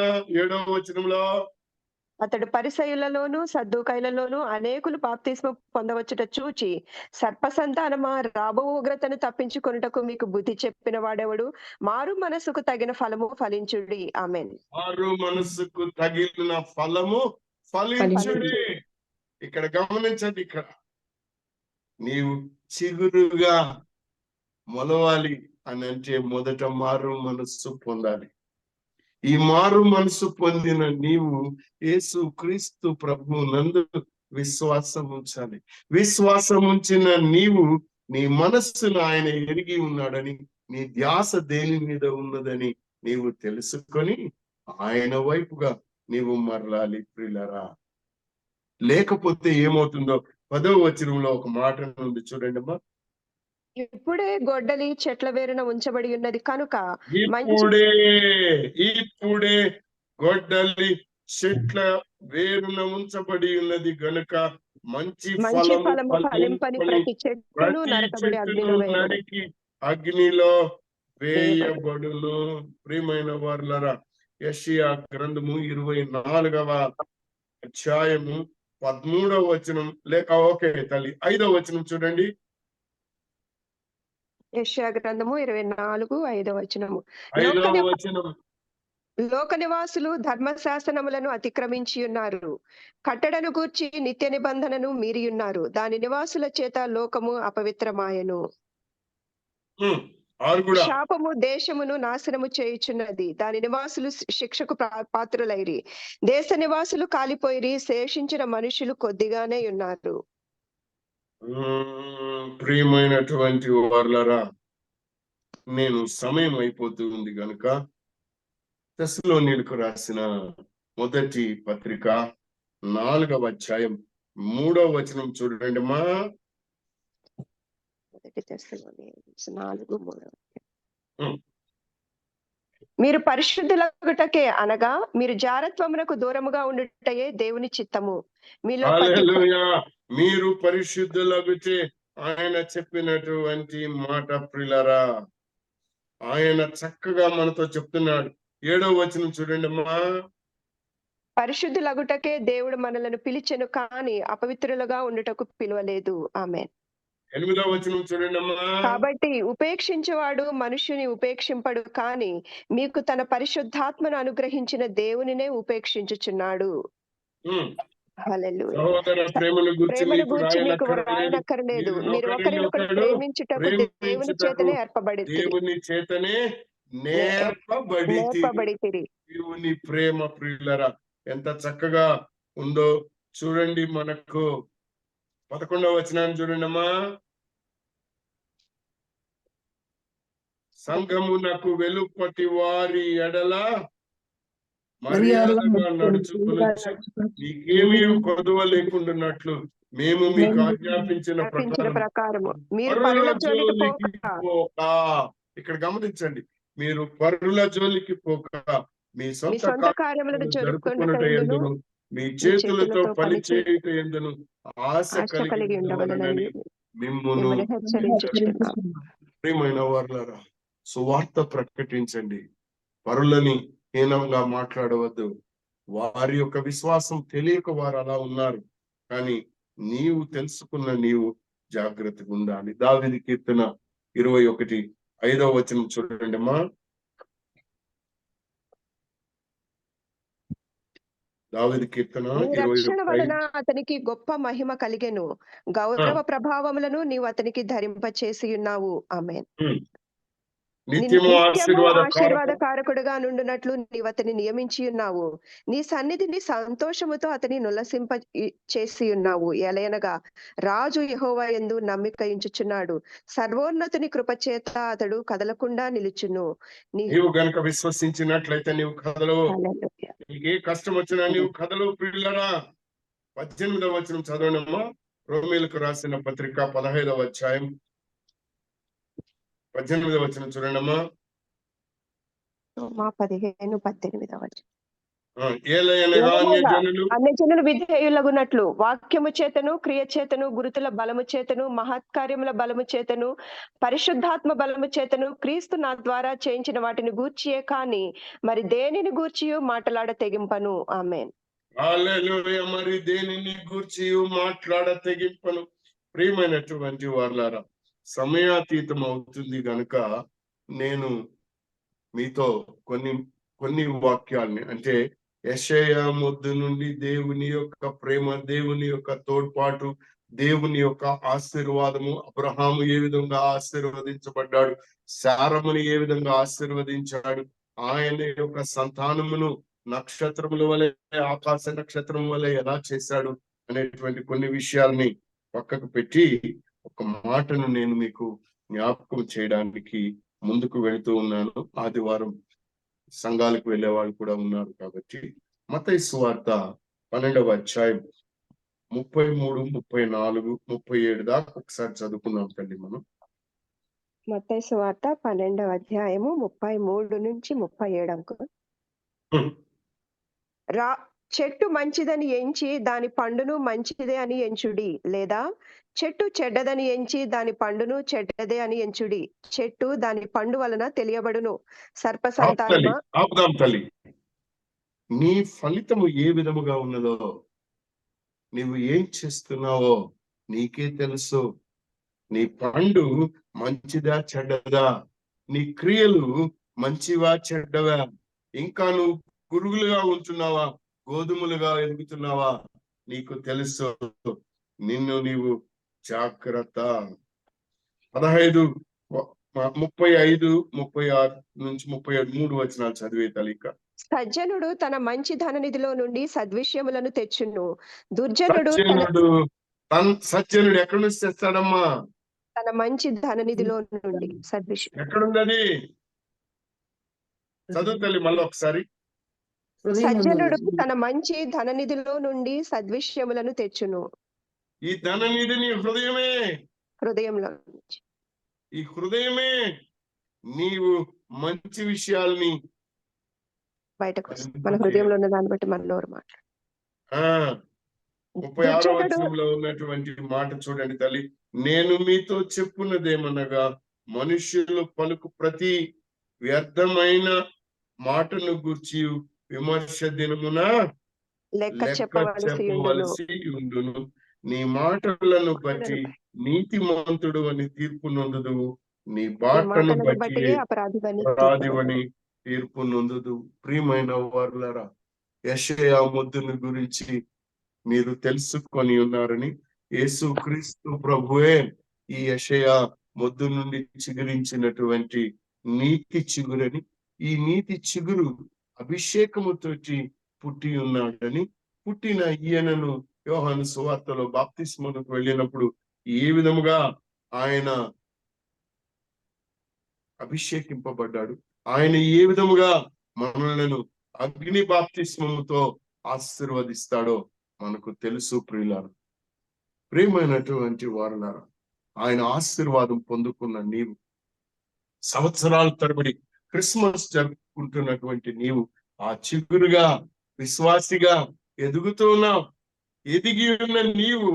7వ వచనంలో. అతడు పరిసయ్యులలోను సద్దూకైలలోను అనేకులు బాప్తిస్మం పొందవచ్చుట చూచి, సర్పసంతానమా, రాబో ఉగ్రతను తప్పించుకొనుటకు మీకు బుద్ధి చెప్పిన వాడెవడు? మారు మనసుకు తగిన ఫలము ఫలించుడి. ఆమేన్. మారు మనసుకు తగిన ఫలము ఫలించుడి. ఇక్కడ గమనించండి, ఇక్కడ నీవు చిగురుగా మొలవాలి అని అంటే మొదట మారు మనస్సు పొందాలి. ఈ మారు మనసు పొందిన నీవు యేసు క్రీస్తు ప్రభు నందు విశ్వాసం ఉంచాలి. విశ్వాసం ఉంచిన నీవు నీ మనస్సును ఆయన ఎరిగి ఉన్నాడని, నీ ధ్యాస దేని మీద ఉన్నదని నీవు తెలుసుకొని ఆయన వైపుగా నీవు మరలాలి ప్రియులరా. లేకపోతే ఏమవుతుందో 10వ వచనంలో ఒక మాట ఉంది చూడండి అమ్మా. ఇప్పుడే గొడ్డలి చెట్ల వేరున ఉంచబడి ఉన్నది కనుక, ఇప్పుడే గొడ్డలి చెట్ల వేరున ఉంచబడి ఉన్నది గనుక మంచి ఫలము ఫలింపని ప్రతి చెట్టును నరికి అగ్నిలో వేయబడును. ప్రియమైన వారులారా, యెషయా గ్రంథము 24వ అధ్యాయము 13వ వచనం లేక ఓకే తల్లి 5వ వచనం చూడండి. యెషయా గ్రంథము 24:5 5వ వచనం. లోక నివాసులు ధర్మశాసనములను అతిక్రమించి ఉన్నారు, కట్టడను గూర్చి నిత్య నిబంధనను మీరి ఉన్నారు, దాని నివాసుల చేత లోకము అపవిత్రమాయెను. 6 కూడా. శాపము దేశమును నాశనము చేయుచున్నది, దాని నివాసులు శిక్షకు పాత్రులైరి, దేశ నివాసులు కాలిపోయిరి, శేషించిన మనుషులు కొద్దిగానే ఉన్నారు. ప్రియమైనటువంటి వారలారా, నేను సమయం అయిపోతూ ఉంది గనుక తెస్సలోనీయులకు రాసిన మొదటి పత్రిక 4వ అధ్యాయం 3వ వచనం చూడండి అమ్మా. మొదటి తెస్సలోనియన్స్ 4:3. మీరు పరిశుద్ధులగుటకే అనగా మీరు జారత్వమునకు దూరముగా ఉండుటయే దేవుని చిత్తము. మీలో హల్లెలూయా. మీరు పరిశుద్ధులగుటే ఆయన చెప్పినటువంటి మాట ప్రియులారా. ఆయన చక్కగా మనతో చెప్తున్నాడు. 7వ వచనం చూడండి అమ్మా. పరిశుద్ధులగుటకే దేవుడు మనలను పిలిచెను, కానీ అపవిత్రులుగా ఉండుటకు పిలువలేదు. ఆమేన్. 8వ వచనం చూడండి అమ్మా. కాబట్టి ఉపేక్షించేవాడు మనుష్యుని ఉపేక్షింపడు, కానీ మీకు తన పరిశుద్ధాత్మను అనుగ్రహించిన దేవునినే ఉపేక్షించుచున్నాడు. హల్లెలూయా. సహోదర ప్రేమను గురించి మీకు రాయనక్కర్లేదు, మీరు ఒకరినొకరు ప్రేమించుటకు దేవుని చేతనే దేవుని చేతనే నేర్పబడితిరి. దేవుని ప్రేమ ప్రియులరా ఎంత చక్కగా ఉందో చూడండి. మనకు 11వ వచనాన్ని చూడండి అమ్మా. సంఘమునకు వెలుపటి వారి ఎడల మర్యాదగా నడుచుకొనొచ్చు, మీకేమీ కొదువ లేకుండాన్నట్లు మేము మీకు ఆజ్ఞాపించిన ప్రకారము మీరు పరుల జోలికి పోక. ఇక్కడ గమనించండి, మీరు పరుల జోలికి పోక మీ సొంత కార్యములను జరుపుకొనుట యందును మీ చేతులతో పని చేయుట యందును ఆశ కలిగి ఉండవలెనని మిమ్మును హెచ్చరించుచున్నాము. ప్రియమైన వారలారా, సువార్త ప్రకటించండి. పరులని హీనంగా మాట్లాడవద్దు. వారి యొక్క విశ్వాసం తెలియక వారు అలా ఉన్నారు, కానీ నీవు తెలుసుకున్న నీవు జాగ్రత్తగా ఉండాలి. దావీదు కీర్తన 21:5వ వచనం చూడండి అమ్మా. దావీదు కీర్తన రక్షణ వలన అతనికి గొప్ప మహిమ కలిగెను, గౌరవ ప్రభావములను నీవు అతనికి ధరింప చేసి ఉన్నావు. ఆమేన్. నిత్యము ఆశీర్వాదకారకుడుగా నుండునట్లు నీవు అతని నియమించి ఉన్నావు, నీ సన్నిధిని సంతోషముతో అతని నులసింప చేసి ఉన్నావు. ఎలయనగా రాజు యెహోవా యందు నమ్మిక ఉంచుచున్నాడు, సర్వోన్నతుని కృపచేత అతడు కదలకుండా నిలుచును. నీవు గనుక విశ్వసించినట్లయితే నీవు కదలవు. నీకే కష్టం వచ్చినా నీవు కదలవు ప్రియులరా. 18వ వచనం చదవనమ్మా. రోమీయులకు రాసిన పత్రిక 15వ అధ్యాయం 18వ వచనం చూడండమ్మా. 15:18. అన్యజనులు విధేయులగునట్లు వాక్యము చేతను క్రియ చేతను గురుతుల బలము చేతను మహత్కార్యముల బలము చేతను పరిశుద్ధాత్మ బలము చేతను క్రీస్తు నా ద్వారా చేయించిన వాటిని గూర్చియే కాని మరి దేనిని గూర్చియు మాట్లాడ తెగింపను. ఆమేన్. హల్లెలూయా. మరి దేనిని గూర్చియు మాట్లాడ తెగింపను. ప్రియమైనటువంటి వారలారా, సమయాతీతం అవుతుంది గనుక నేను మీతో కొన్ని వాక్యాల్ని, అంటే యెషయా మొద్దు నుండి దేవుని యొక్క ప్రేమ, దేవుని యొక్క తోడ్పాటు, దేవుని యొక్క ఆశీర్వాదము, అబ్రహాము ఏ విధంగా ఆశీర్వదించబడ్డాడు, శారముని ఏ విధంగా ఆశీర్వదించాడు, ఆయన యొక్క సంతానమును నక్షత్రముల వలె, ఆకాశ నక్షత్రం వలె ఎలా చేశాడు అనేటువంటి కొన్ని విషయాల్ని పక్కకు పెట్టి ఒక మాటను నేను మీకు జ్ఞాపకం చేయడానికి ముందుకు వెళుతూ ఉన్నాను. ఆదివారం సంఘాలకు వెళ్ళే వాళ్ళు కూడా ఉన్నారు కాబట్టి మత్తయి సువార్త 12వ అధ్యాయం 33, 34, 37 దాకా ఒకసారి చదువుకున్నాం తల్లి మనం. మత్తయి సువార్త 12వ అధ్యాయము 33 నుంచి 37. చెట్టు మంచిదని ఎంచి దాని పండును మంచిదే అని ఎంచుడి, లేదా చెట్టు చెడ్డదని ఎంచి దాని పండును చెడ్డదే అని ఎంచుడి. చెట్టు దాని పండు వలన తెలియబడును. సర్ప సంతానమా, తల్లి, నీ ఫలితము ఏ విధముగా ఉన్నదో, నీవు ఏం చేస్తున్నావో నీకే తెలుసు. నీ పండు మంచిదా చెడ్డదా, నీ క్రియలు మంచివా చెడ్డవా, ఇంకా నువ్వు పురుగులుగా ఉంటున్నావా గోధుమలుగా ఎదుగుతున్నావా నీకు తెలుసు. నిన్ను నీవు జాగ్రత్త. 15, 35, 36 నుంచి 37 3 వచనాలు చదివే తల్లిక. సజ్జనుడు తన మంచి ధననిధిలో నుండి సద్విషయములను తెచ్చును, దుర్జనుడు సజ్జనుడు ఎక్కడి నుంచి తెస్తాడమ్మా? తన మంచి ధననిధిలో నుండి సద్విషయం. ఎక్కడుందది? చదువు తల్లి మళ్ళీ ఒకసారి. సజ్జనుడు తన మంచి ధననిధిలో నుండి సద్విషయములను తెచ్చును. ఈ ధననిధి నీ హృదయమే. హృదయంలో నుంచి. ఈ హృదయమే నీవు మంచి విషయాల్ని బయటకు వస్తుంది. మన హృదయంలో ఉన్న దాన్ని బట్టి మన నోరు మాట్లాడు. 36వ వచనంలో ఉన్నటువంటి మాట చూడండి తల్లి. నేను మీతో చెప్పున్నదేమనగా, మనుష్యులు పలుకు ప్రతి వ్యర్థమైన మాటను గూర్చి విమర్శ దినమున లెక్క చెప్పవలసి ఉండును. నీ మాటలను బట్టి నీతిమంతుడు అని తీర్పు నొందుదు, నీ బాటను బట్టి అపరాధివని తీర్పు నొందుదు. ప్రియమైన వారులారా, యెషయా మొద్దును గురించి మీరు తెలుసుకొని ఉన్నారని, యేసుక్రీస్తు ప్రభువే ఈ యెషయా మొద్దు నుండి చిగురించినటువంటి నీతి చిగురని, ఈ నీతి చిగురు అభిషేకముతోటి పుట్టి ఉన్నాడని, పుట్టిన ఈయనను యోహాను సువార్తలో బాప్తిస్మకు వెళ్ళినప్పుడు ఏ విధముగా ఆయన అభిషేకింపబడ్డాడు, ఆయన ఏ విధముగా మనలను అగ్ని బాప్తిస్మముతో ఆశీర్వదిస్తాడో మనకు తెలుసు. ప్రియులారా, ప్రియమైనటువంటి వారులారా, ఆయన ఆశీర్వాదం పొందుకున్న నీవు, సంవత్సరాల తరబడి క్రిస్మస్ జరుపుకుంటున్నటువంటి నీవు, ఆ చిగురుగా విశ్వాసిగా ఎదుగుతూ ఉన్నావు. ఎదిగి ఉన్న నీవు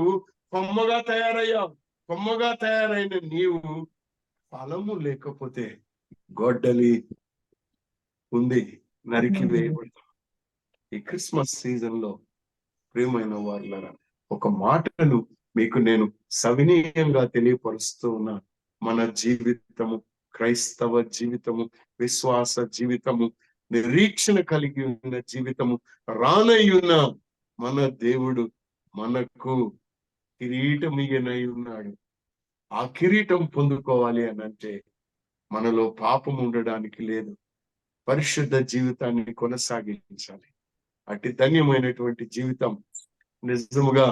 కొమ్మగా తయారయ్యావు. కొమ్మగా తయారైన నీవు ఫలము లేకపోతే గొడ్డలి ఉంది, నరికి వేయబడతావు. ఈ క్రిస్మస్ సీజన్ లో ప్రియమైన వారులారా, ఒక మాటను మీకు నేను సవినీయంగా తెలియపరుస్తూ ఉన్నా. మన జీవితము, క్రైస్తవ జీవితము, విశ్వాస జీవితము, నిరీక్షణ కలిగి ఉన్న జీవితము, రానయ్యున్న మన దేవుడు మనకు కిరీటమియనై ఉన్నాడు. ఆ కిరీటం పొందుకోవాలి అని అంటే మనలో పాపం ఉండడానికి లేదు. పరిశుద్ధ జీవితాన్ని కొనసాగించాలి. అట్టి ధన్యమైనటువంటి జీవితం నిజముగా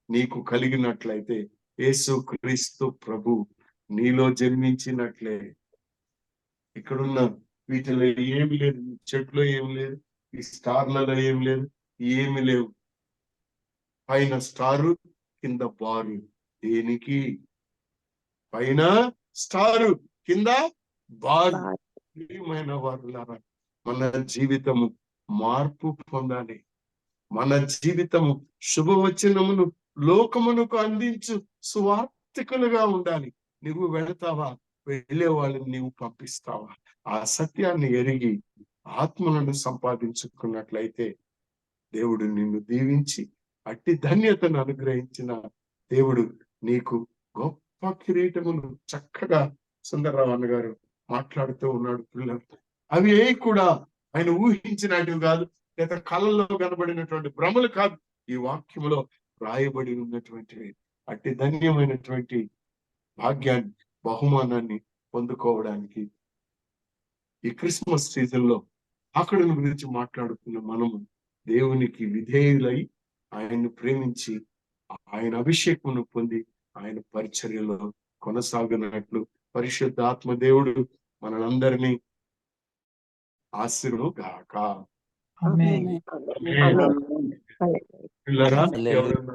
నీకు కలిగినట్లయితే, యేసుక్రీస్తు ప్రభు నీలో జన్మించినట్లే. ఇక్కడున్న వీటిలో ఏమి లేదు, చెట్లో ఏమి లేదు, ఈ స్టార్లలో ఏమి లేదు, ఏమి లేవు. పైన స్టారు, కింద బారు. దేనికి? పైన స్టారు, కింద బారు. ప్రియమైన వారులారా, మన జీవితము మార్పు పొందాలి. మన జీవితము శుభవచనమును లోకమునకు అందించు సువార్తికులుగా ఉండాలి. నువ్వు వెళతావా? వెళ్ళే వాళ్ళని నీవు పంపిస్తావా? ఆ సత్యాన్ని ఎరిగి ఆత్మలను సంపాదించుకున్నట్లయితే దేవుడు నిన్ను దీవించి అట్టి ధన్యతను అనుగ్రహించిన దేవుడు నీకు గొప్ప కిరీటమును చక్కగా సుందరరావు గారు మాట్లాడుతూ ఉన్నాడు. పిల్లలు అవి ఏ కూడా ఆయన ఊహించినట్టు కాదు, లేదా కళల్లో కనబడినటువంటి భ్రమలు కాదు. ఈ వాక్యములో రాయబడి ఉన్నటువంటివి. అట్టి ధన్యమైనటువంటి భాగ్యాన్ని, బహుమానాన్ని పొందుకోవడానికి ఈ క్రిస్మస్ సీజన్ లో ఆకడును గురించి మాట్లాడుతున్న మనము దేవునికి విధేయులై ఆయన్ను ప్రేమించి ఆయన అభిషేకమును పొంది ఆయన పరిచర్యలో కొనసాగినట్లు పరిశుద్ధాత్మ దేవుడు మనందరినీ ఆశీర్వదించుగాక. ఆమేన్. ఆమేన్. పిల్లరా, ఎవరన్నా